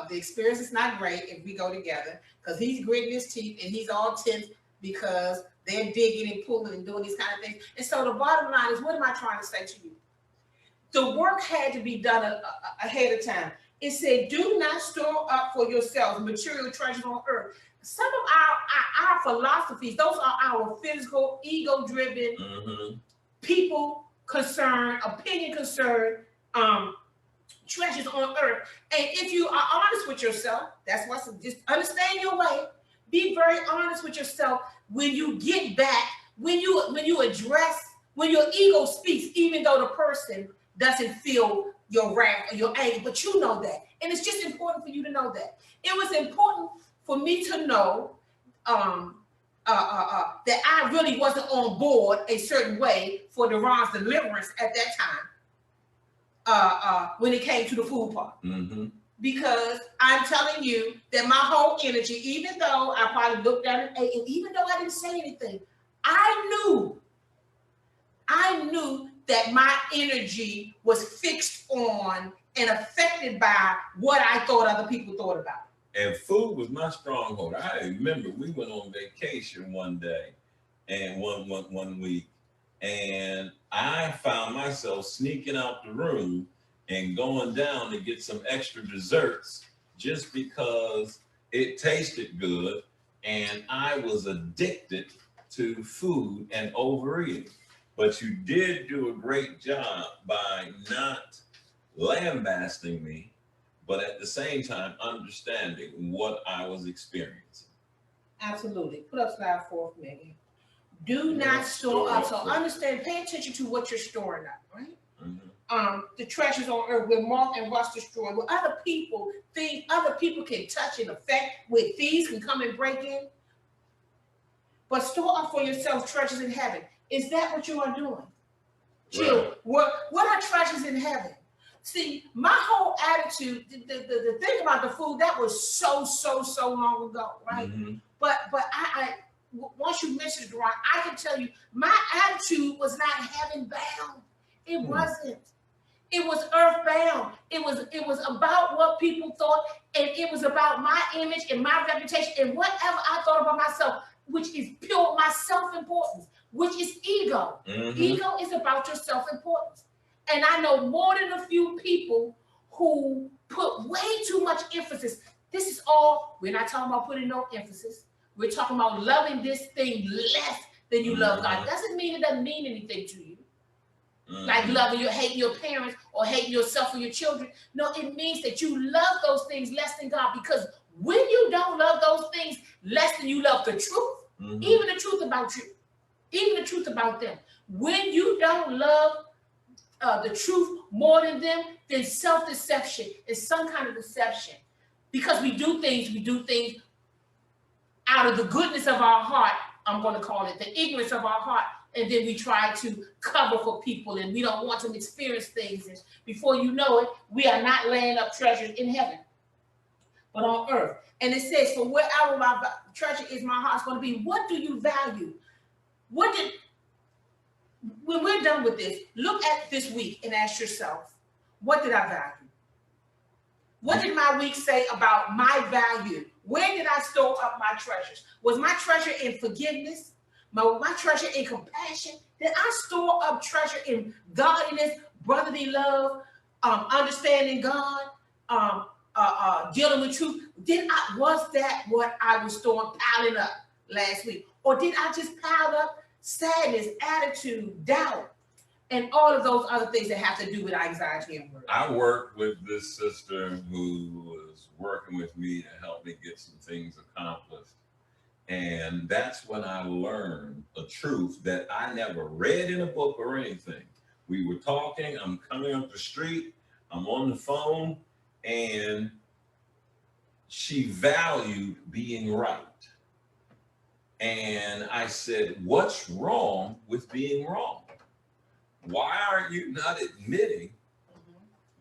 Speaker 2: The experience is not great if we go together, because he's gritting his teeth and he's all tense because they're digging and pulling and doing these kind of things. And so the bottom line is, what am I trying to say to you? The work had to be done ahead of time. It said, do not store up for yourselves material treasures on earth. Some of our philosophies, those are our physical, ego-driven, people concerned, opinion concerned, treasures on earth. And if you are honest with yourself, that's what's, just understand your way. Be very honest with yourself when you get back, when you address, when your ego speaks, even though the person doesn't feel your wrath or your anger, but you know that. And it's just important for you to know that. It was important for me to know that I really wasn't on board a certain way for Deron's deliverance at that time when it came to the food part. Because I'm telling you that my whole energy, even though I probably looked at it, and even though I didn't say anything, I knew that my energy was fixed on and affected by what I thought other people thought about it.
Speaker 1: And food was my stronghold. I remember we went on vacation one day and one week, and I found myself sneaking out the room and going down to get some extra desserts just because it tasted good, and I was addicted to food and overeating. But you did do a great job by not lambasting me, but at the same time understanding what I was experiencing.
Speaker 2: Absolutely. Put up slide 4 for me. Do not store up. So understand, pay attention to what you're storing up, right? The treasures on earth where moth and rust destroy, where other people can touch and affect, where thieves can come and break in. But store up for yourself treasures in heaven. Is that what you are doing? Jill, what are treasures in heaven? See, my whole attitude, the thing about the food, that was so long ago, right? But I once you mentioned it, Deron, I can tell you my attitude was not heaven bound. It wasn't. It was earthbound. It was about what people thought, and it was about my image and my reputation and whatever I thought about myself, which is pure my self-importance, which is ego. Ego is about your self-importance. And I know more than a few people who put way too much emphasis. This is all, we're not talking about putting no emphasis. We're talking about loving this thing less than you love God. Doesn't mean it doesn't mean anything to you. Like hating your parents or hating yourself or your children. No, it means that you love those things less than God, because when you don't love those things less than you love the truth, even the truth about you, even the truth about them, when you don't love the truth more than them, then self-deception is some kind of deception. Because we do things out of the goodness of our heart, I'm going to call it, the ignorance of our heart, and then we try to cover for people, and we don't want them to experience things, and before you know it, we are not laying up treasures in heaven, but on earth. And it says, for wherever my treasure is, my heart's going to be. What do you value? When we're done with this, look at this week and ask yourself, what did I value? What did my week say about my value? Where did I store up my treasures? Was my treasure in forgiveness? My treasure in compassion? Did I store up treasure in godliness, brotherly love, understanding God, dealing with truth? Was that what I was storing, piling up last week? Or did I just pile up sadness, attitude, doubt, and all of those other things that have to do with anxiety and worry?
Speaker 1: I worked with this sister who was working with me to help me get some things accomplished. And that's when I learned a truth that I never read in a book or anything. We were talking, I'm coming up the street, I'm on the phone, and she valued being right. And I said, what's wrong with being wrong? Why are you not admitting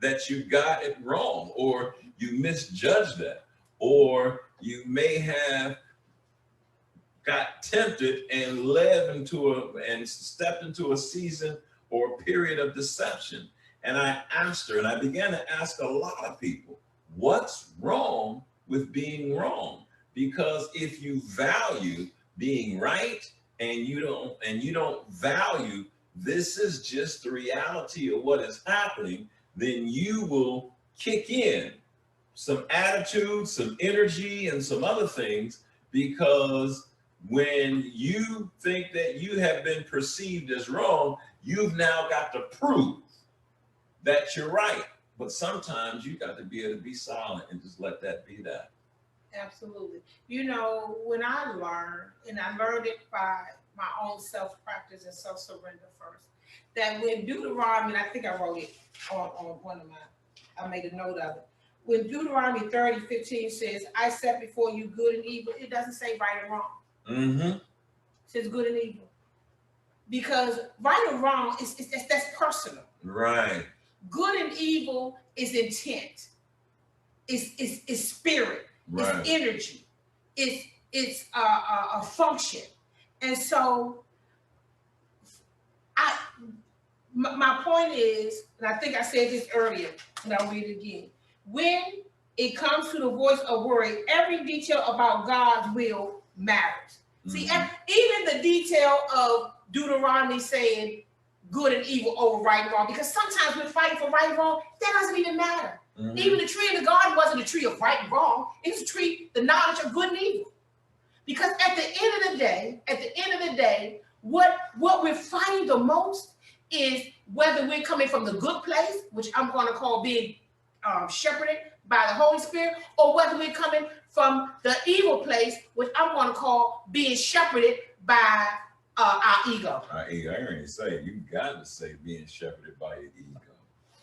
Speaker 1: that you got it wrong, or you misjudged that, or you may have got tempted and stepped into a season or a period of deception? And I asked her, and I began to ask a lot of people, what's wrong with being wrong? Because if you value being right and you don't value this is just the reality of what is happening, then you will kick in some attitude, some energy, and some other things, because when you think that you have been perceived as wrong, you've now got to prove that you're right. But sometimes you got to be able to be silent and just let that be that.
Speaker 2: Absolutely. You know, when I learned it by my own self-practice and self-surrender first, that when Deuteronomy, and I think I wrote it on one of my, I made a note of it. When Deuteronomy 30:15 says, I set before you good and evil, it doesn't say right and wrong. It says good and evil. Because right or wrong, that's personal.
Speaker 1: Right.
Speaker 2: Good and evil is intent. It's spirit. Right. It's energy. It's a function. And so my point is, and I think I said this earlier, and I'll read it again. When it comes to the voice of worry, every detail about God's will matters. See, even the detail of Deuteronomy saying good and evil over right and wrong, because sometimes we're fighting for right and wrong, that doesn't even matter. Even the tree in the garden wasn't a tree of right and wrong. It was a tree, the knowledge of good and evil. Because at the end of the day, what we're fighting the most is whether we're coming from the good place, which I'm going to call being shepherded by the Holy Spirit, or whether we're coming from the evil place, which I'm going to call being shepherded by our ego.
Speaker 1: Our ego. I already say, you got to say being shepherded by your ego.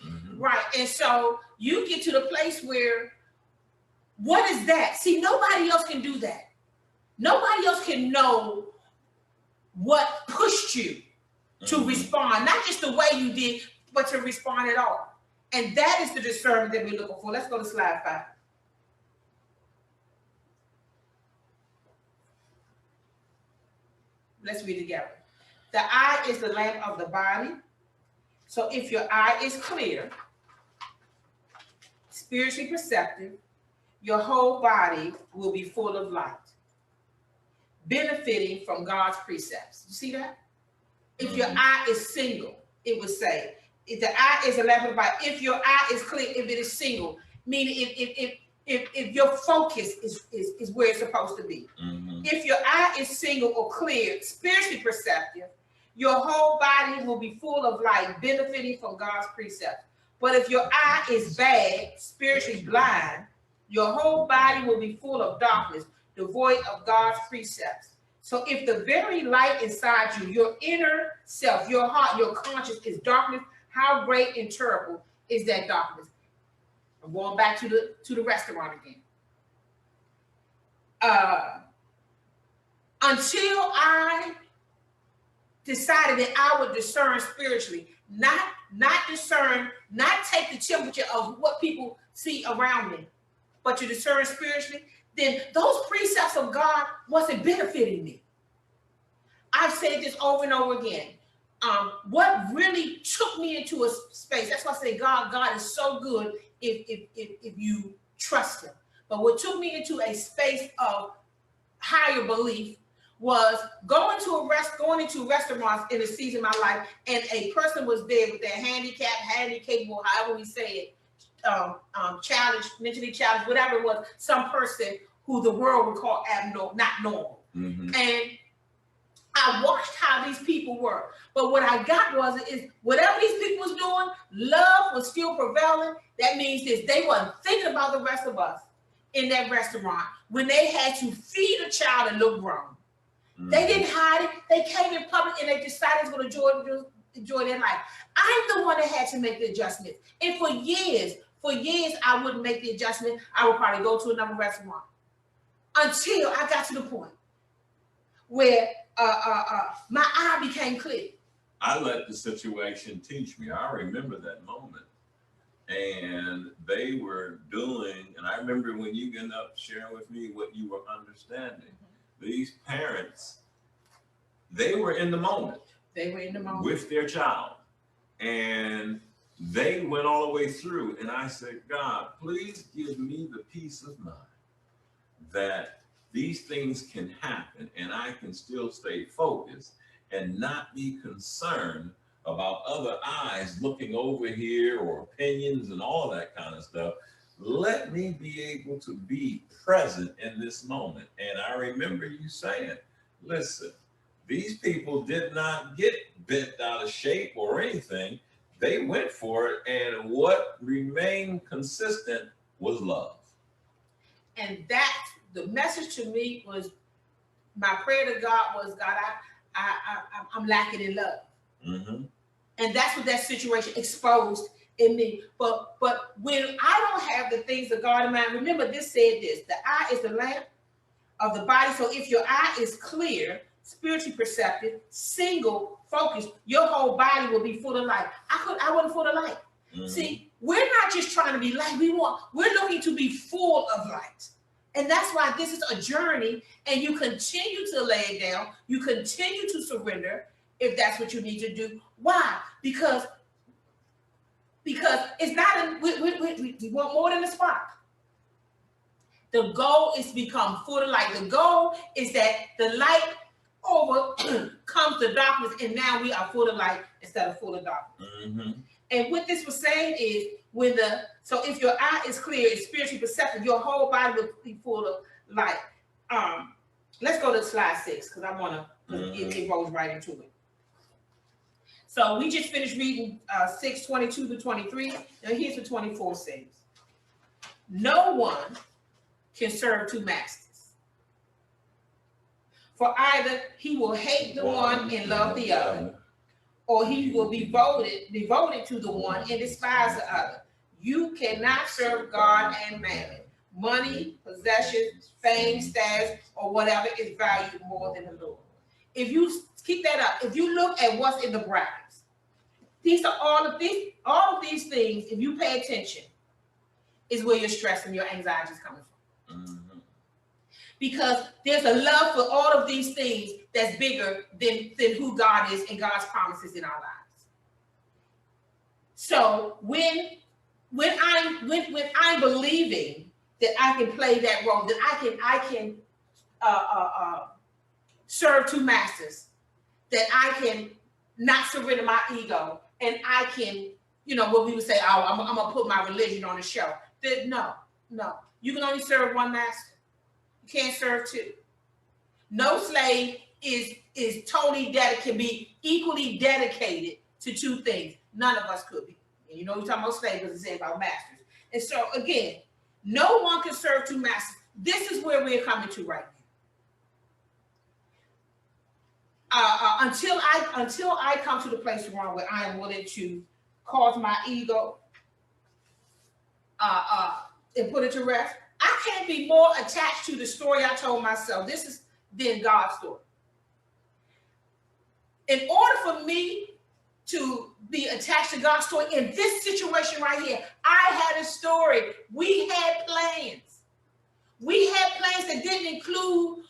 Speaker 1: Mm-hmm.
Speaker 2: Right. And so you get to the place where, what is that? See, nobody else can do that. Nobody else can know what pushed you to respond, not just the way you did, but to respond at all. And that is the discernment that we're looking for. Let's go to slide 5. Let's read it together. The eye is the lamp of the body. So if your eye is clear, spiritually perceptive, your whole body will be full of light, benefiting from God's precepts. You see that? If your eye is single, it would say, if the eye is a lamp of the body, if your eye is clear, if it is single, meaning if your focus is where it's supposed to be. Mm-hmm. If your eye is single or clear, spiritually perceptive, your whole body will be full of light, benefiting from God's precepts. But if your eye is bad, spiritually blind, your whole body will be full of darkness, devoid of God's precepts. So if the very light inside you, your inner self, your heart, your conscience is darkness, how great and terrible is that darkness? I'm going back to the restaurant again. Until I decided that I would discern spiritually, not discern, not take the temperature of what people see around me, but to discern spiritually, then those precepts of God wasn't benefiting me. I've said this over and over again. What really took me into a space, that's why I say God is so good if you trust him. But what took me into a space of higher belief was going into restaurants in a season of my life, and a person was there with their handicapable, however we say it, challenged, mentally challenged, whatever it was, some person who the world would call abnormal, not normal. Mm-hmm. And I watched how these people were. But what I got is whatever these people was doing, love was still prevailing. That means this, they wasn't thinking about the rest of us in that restaurant when they had to feed a child and look grown. Mm-hmm. They didn't hide it. They came in public and they decided to enjoy their life. I'm the one that had to make the adjustment. And for years, I wouldn't make the adjustment. I would probably go to another restaurant until I got to the point where my eye became clear.
Speaker 1: I let the situation teach me. I remember that moment. And they were doing, and I remember when you get up sharing with me what you were understanding. Mm-hmm. These parents, they were in the moment.
Speaker 2: They were in the moment.
Speaker 1: With their child. And they went all the way through. And I said, God, please give me the peace of mind that these things can happen and I can still stay focused and not be concerned about other eyes looking over here or opinions and all that kind of stuff. Let me be able to be present in this moment. And I remember you saying, listen, these people did not get bent out of shape or anything. They went for it. And what remained consistent was love.
Speaker 2: And that, the message to me was, my prayer to God was, God, I'm lacking in love. Mm-hmm. And that's what that situation exposed in me. But when I don't have the things of God in mind, remember this said this, the eye is the lamp of the body. So if your eye is clear, spiritually perceptive, single, focused, your whole body will be full of light. I wasn't full of light. Mm-hmm. See, we're not just trying to be light. We're looking to be full of light. And that's why this is a journey, and you continue to lay it down. You continue to surrender if that's what you need to do. Why? Because it's not, we want more than a spark. The goal is to become full of light. The goal is that the light overcomes the darkness, and now we are full of light instead of full of darkness. Mm-hmm. And what this was saying is, so if your eye is clear, it's spiritually perceptive, your whole body will be full of light. Let's go to slide 6 because I want to, it rolls right into it. So we just finished reading 6:22 to 23. Now here's what 24 says. No one can serve two masters. For either he will hate the one and love the other, or he will be devoted to the one and despise the other. You cannot serve God and mammon. Money, possessions, fame, status, or whatever is valued more than the Lord. If you keep that up, if you look at what's in the brackets, these are all of these things, if you pay attention, is where your stress and your anxiety is coming from. Mm-hmm. Because there's a love for all of these things that's bigger than who God is and God's promises in our lives. So when I'm believing that I can play that role, that I can serve two masters, that I can not surrender my ego, and I can, what we would say, oh, I'm gonna put my religion on the shelf. No, you can only serve one master. You can't serve two. No slave is totally can be equally dedicated to two things. None of us could be. And we're talking about slaves because it's saying about masters. And so again, no one can serve two masters. This is where we're coming to right now. Until I come to the place where I am willing to cause my ego and put it to rest, I can't be more attached to the story I told myself. This is than God's story. In order for me to be attached to God's story in this situation right here, I had a story. We had plans. We had plans that didn't include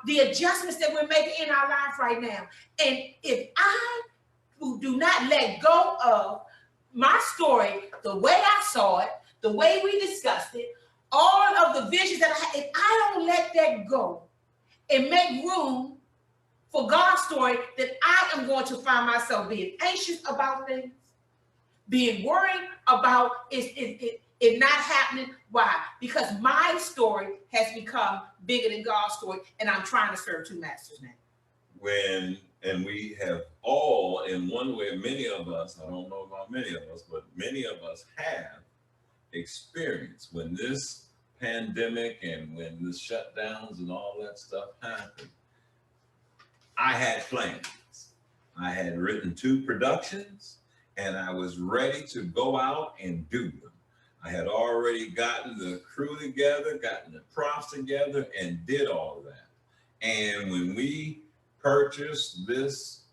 Speaker 2: the adjustments that we're making in our life right now. And if I do not let go of my story, the way I saw it, the way we discussed it, all of the visions that I had, if I don't let that go and make room for God's story, that I am going to find myself being anxious about things, being worried about it not happening. Why? Because my story has become bigger than God's story, and I'm trying to serve two masters now.
Speaker 1: And we have all, in one way, many of us, I don't know about many of us, but many of us have experienced when this pandemic and when the shutdowns and all that stuff happened. I had plans. I had written 2 productions, and I was ready to go out and do them. I had already gotten the crew together, gotten the props together, and did all of that. And when we purchased this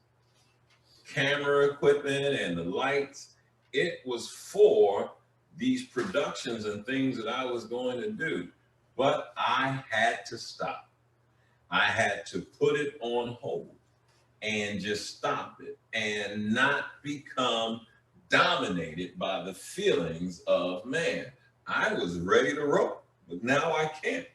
Speaker 1: camera equipment and the lights, it was for these productions and things that I was going to do. But I had to stop. I had to put it on hold and just stop it and not become dominated by the feelings of, man, I was ready to roll, but now I can't.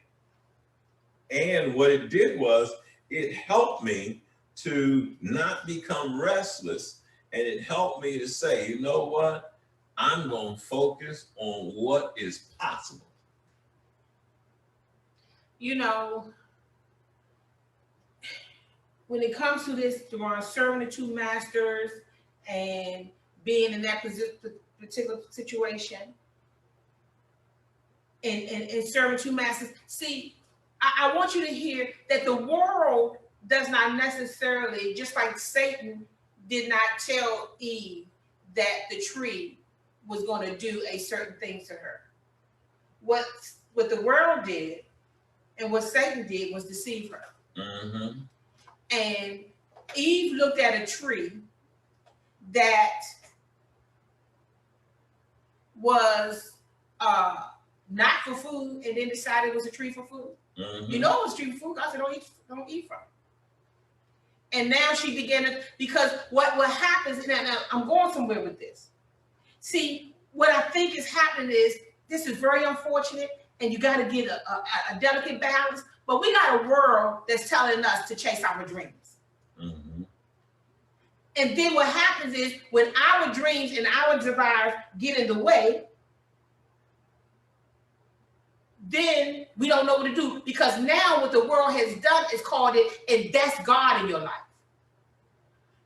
Speaker 1: And what it did was it helped me to not become restless, and it helped me to say, you know what? I'm going to focus on what is possible.
Speaker 2: When it comes to this, Deron, serving the 2 masters and being in that particular situation and serving 2 masters, see, I want you to hear that the world does not necessarily, just like Satan did not tell Eve that the tree was going to do a certain thing to her. What the world did and what Satan did was deceive her. Mm-hmm. And Eve looked at a tree that was not for food, and then decided it was a tree for food. Mm-hmm. It was a tree for food. God said, don't eat from it. And now she began to, because what happens, now I'm going somewhere with this. See, what I think is happening is, this is very unfortunate, and you got to get a delicate balance. But we got a world that's telling us to chase our dreams. Mm-hmm. And then what happens is, when our dreams and our desires get in the way, then we don't know what to do, because now what the world has done is called it, and that's God in your life.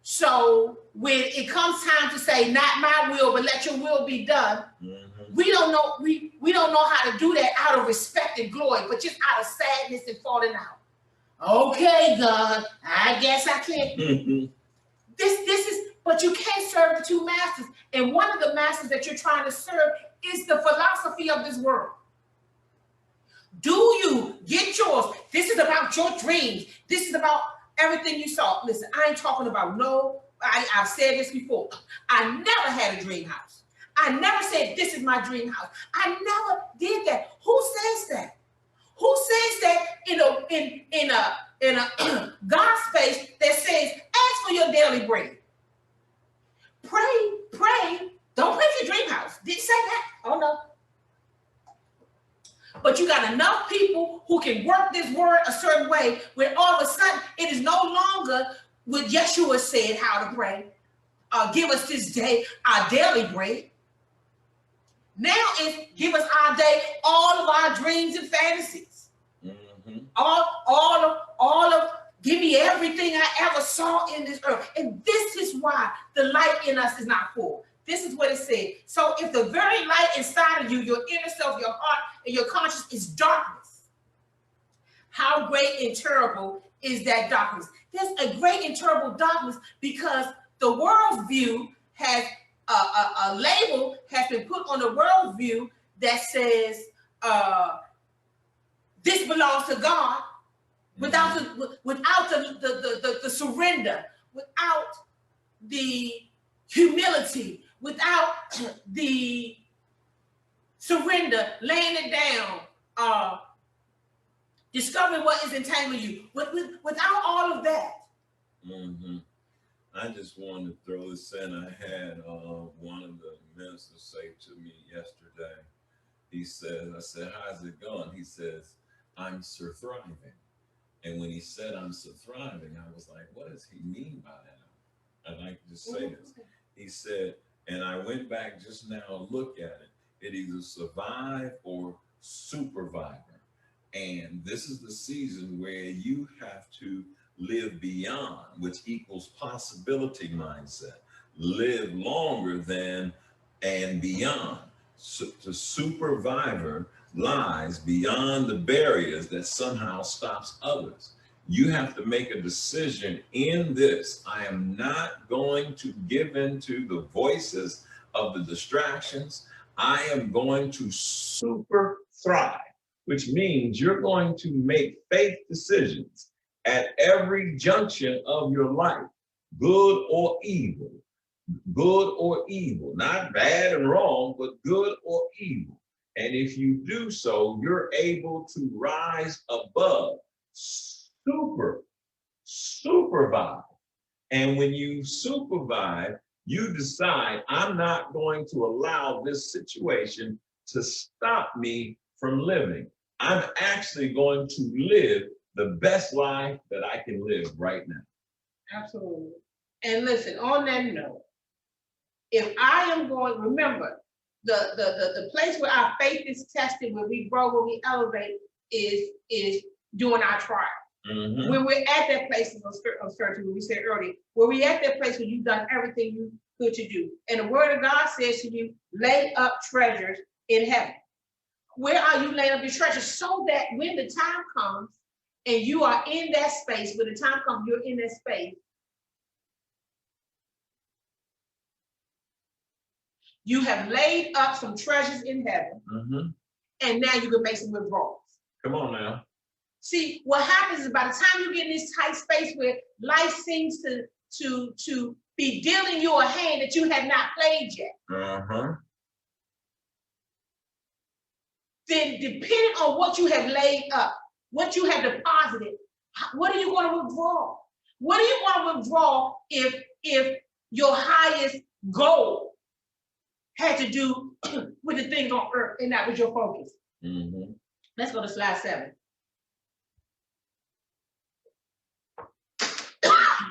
Speaker 2: So when it comes time to say, not my will, but let your will be done, we don't know, we don't know how to do that out of respect and glory, but just out of sadness and falling out. Okay, God, I guess I can't. This is, but you can't serve the two masters. And one of the masters that you're trying to serve is the philosophy of this world. Do you get yours? This is about your dreams. This is about everything you saw. Listen, I ain't talking about I've said this before. I never had a dream house. I never said this is my dream house. I never did that. Who says that? Who says that in a God space that says, ask for your daily bread? Pray. Don't pray for your dream house. Did you say that? Oh no. But you got enough people who can work this word a certain way where all of a sudden it is no longer what Yeshua said how to pray. Give us this day our daily bread. Now it's give us our day, all of our dreams and fantasies. All of give me everything I ever saw in this earth. And this is why the light in us is not full. This is what it said. So if the very light inside of you, your inner self, your heart, and your conscience is darkness, how great and terrible is that darkness? There's a great and terrible darkness because the world's view has a label has been put on the world's view that says this belongs to God without the surrender, without the humility, without the surrender, laying it down, discovering what is entangling you. Without all of that.
Speaker 1: I just wanted to throw this in. I had one of the ministers say to me yesterday, he says, I said, how's it going? He says, I'm thriving. And when he said I'm thriving, I was like, what does he mean by that? I'd like to just say this. He said, and I went back just now to look at it. It either survive or supervivor. And this is the season where you have to live beyond, which equals possibility mindset. Live longer than and beyond. So the supervivor lies beyond the barriers that somehow stops others. You have to make a decision in this. I am not going to give in to the voices of the distractions. I am going to super thrive, which means you're going to make faith decisions at every junction of your life, good or evil, not bad and wrong, but good or evil. And if you do so, you're able to rise above, supervise. And when you supervise, you decide, I'm not going to allow this situation to stop me from living. I'm actually going to live the best life that I can live right now.
Speaker 2: Absolutely. And listen, on that note, if I am going, remember, the place where our faith is tested, where we grow, where we elevate, is during our trial. When we're at that place of certainty, we said earlier, where we're at that place where you've done everything you could to do. And the word of God says to you, lay up treasures in heaven. Where are you laying up your treasures? So that when the time comes and you are in that space, when the time comes, you're in that space, you have laid up some treasures in heaven, and now you can make some withdrawals.
Speaker 1: Come on now.
Speaker 2: See, what happens is by the time you get in this tight space where life seems to be dealing you a hand that you have not played yet, then depending on what you have laid up, what you have deposited, what are you going to withdraw? What are you going to withdraw if your highest goal had to do with the things on earth and that was your focus? Let's go to slide 7.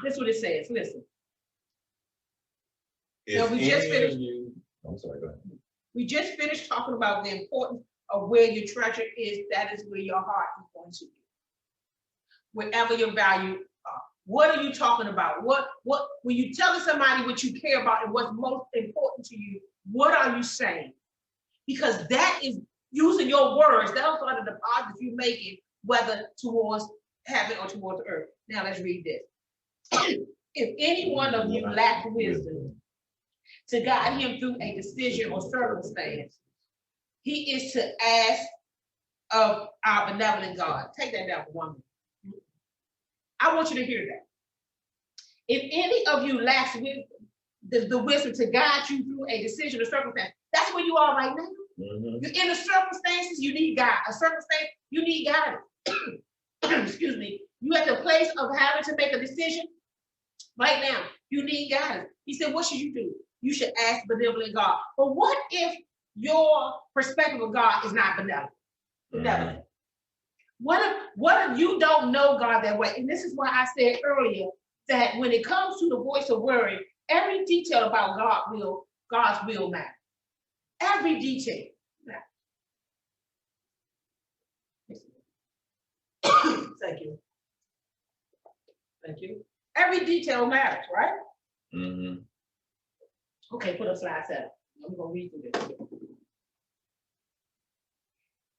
Speaker 2: This is what it says. Listen. Now, we just finished.
Speaker 1: I'm sorry, go ahead.
Speaker 2: We just finished talking about the importance of where your treasure is. That is where your heart is going to be. Wherever your value, What are you talking about? What when you tell somebody what you care about and what's most important to you, what are you saying? Because that is using your words. Those are the deposits you making, whether towards heaven or towards the earth. Now let's read this. If any one of you lacks wisdom to guide him through a decision or circumstance, he is to ask of our benevolent God. Take that down for 1 minute. I want you to hear that. If any of you lacks wisdom, the wisdom to guide you through a decision or circumstance, that's where you are right now. You're in the circumstances, you need God. A circumstance, you need guidance. Excuse me. You at the place of having to make a decision right now. You need guidance. He said, what should you do? You should ask benevolent God. But what if your perspective of God is not benevolent? What if you don't know God that way? And this is why I said earlier that when it comes to the voice of worry, every detail about God's will matters. Every detail matters. Thank you. Thank you. Every detail matters, right? Mm-hmm. Okay, put up slide 7. I'm going to read through this.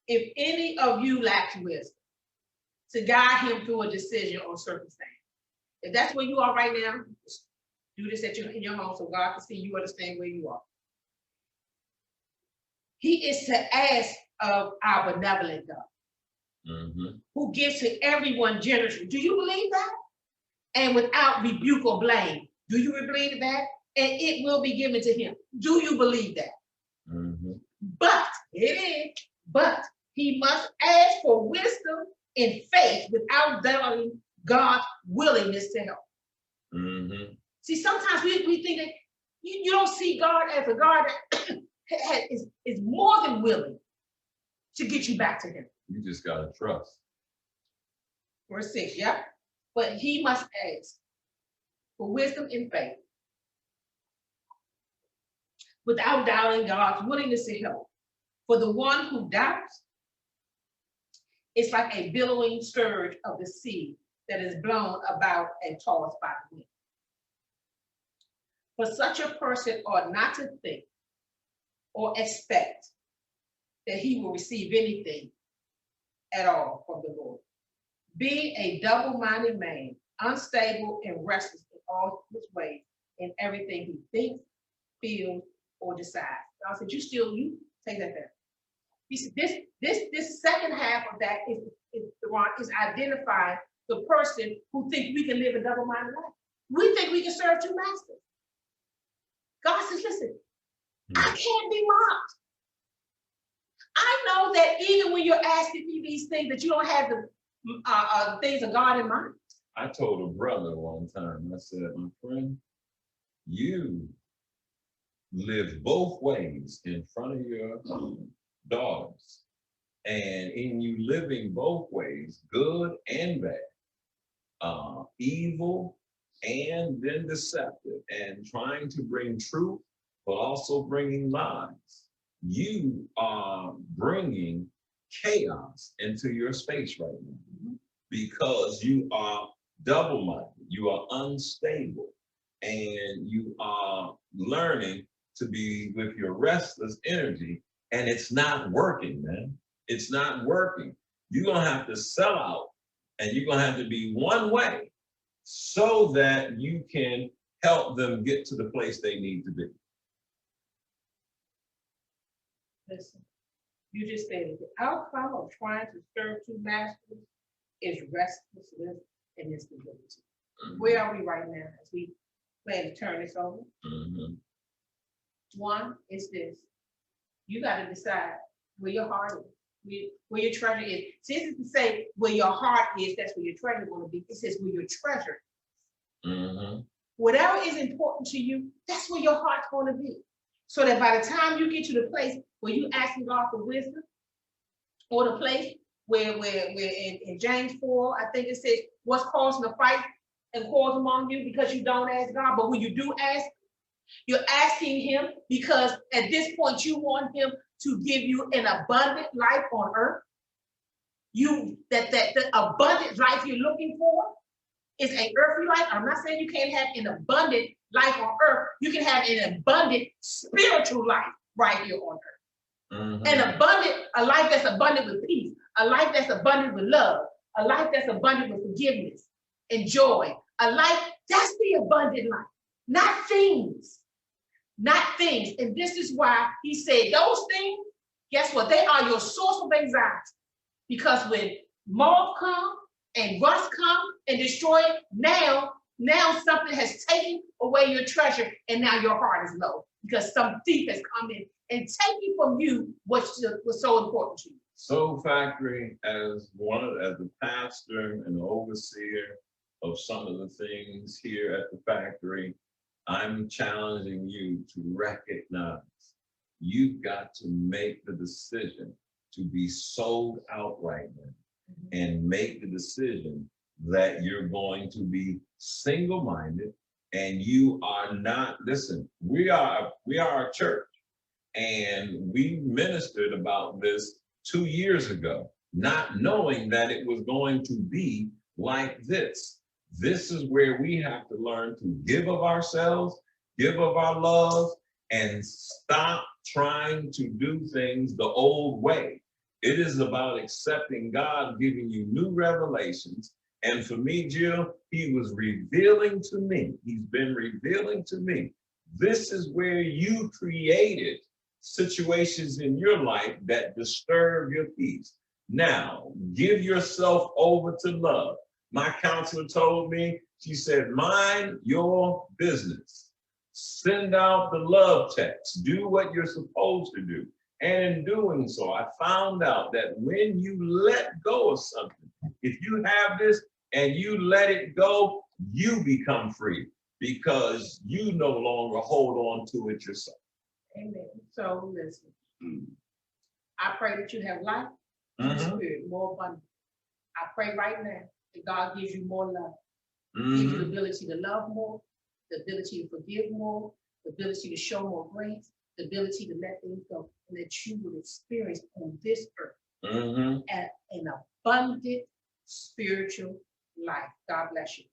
Speaker 2: If any of you lacks wisdom to guide him through a decision or circumstance, if that's where you are right now, do this in your home so God can see you understand where you are. He is to ask of our benevolent God, who gives to everyone generously. Do you believe that? And without rebuke or blame. Do you believe that? And it will be given to him. Do you believe that? But but he must ask for wisdom and faith without doubting God's willingness to help. See, sometimes we think that you don't see God as a God that is more than willing to get you back to him.
Speaker 1: You just got to trust.
Speaker 2: Verse 6, yeah. But he must ask for wisdom and faith without doubting God's willingness to help. For the one who doubts, it's like a billowing scourge of the sea that is blown about and tossed by the wind. For such a person ought not to think or expect that he will receive anything at all from the Lord. Being a double-minded man, unstable and restless in all his ways, in everything he thinks, feels, or decides. God said, you take that back. He said, this second half of that is identifying the person who thinks we can live a double-minded life. We think we can serve two masters. God says, listen, I can't be mocked. I know that even when you're asking me these things, that you don't have the things of God in mind.
Speaker 1: I told a brother one time, I said, my friend, you live both ways in front of your daughters. And in you living both ways, good and bad, evil and then deceptive, and trying to bring truth, but also bringing lies, you are bringing chaos into your space right now because you are double-minded, you are unstable, and you are learning to be with your restless energy, and it's not working, man. It's not working. You're gonna have to sell out, and you're gonna have to be one way so that you can help them get to the place they need to be.
Speaker 2: Listen, you just stated the outcome of trying to serve two masters is restlessness and instability. Where are we right now as we plan to turn this over? One is this. You got to decide where your heart is, where your treasure is. See, this is to say where your heart is, that's where your treasure is going to be. It says where your treasure is. Whatever is important to you, that's where your heart's going to be. So that by the time you get to the place where you asking God for wisdom, or the place where in James 4, I think it says, what's causing the fight and quarrels among you because you don't ask God. But when you do ask, you're asking him because at this point you want him to give you an abundant life on earth. The abundant life you're looking for, It's an earthly life. I'm not saying you can't have an abundant life on earth. You can have an abundant spiritual life right here on earth.
Speaker 1: Mm-hmm.
Speaker 2: A life that's abundant with peace, a life that's abundant with love, a life that's abundant with forgiveness and joy. A life, that's the abundant life, not things. Not things. And this is why he said those things, guess what? They are your source of anxiety. Because when moth come and rust come and destroy it, now something has taken away your treasure, and now your heart is low because some thief has come in and taken from you what was so important to you.
Speaker 1: Soul Factory, as the pastor and the overseer of some of the things here at the factory, I'm challenging you to recognize you've got to make the decision to be sold out right now, and make the decision that you're going to be single-minded, and you are not, listen, we are a church, and we ministered about this 2 years ago, not knowing that it was going to be like this. This is where we have to learn to give of ourselves, give of our love, and stop trying to do things the old way. It is about accepting God giving you new revelations. And for me, Jill, he was revealing to me, he's been revealing to me, this is where you created situations in your life that disturb your peace. Now, give yourself over to love. My counselor told me, she said, mind your business. Send out the love text. Do what you're supposed to do. And in doing so, I found out that when you let go of something, if you have this and you let it go, you become free because you no longer hold on to it yourself.
Speaker 2: Amen. So listen, I pray that you have life in the spirit more abundant. I pray right now that God gives you more love, gives you the ability to love more, the ability to forgive more, the ability to show more grace, the ability to let things go, and that you will experience on this earth an abundant spiritual life. God bless you.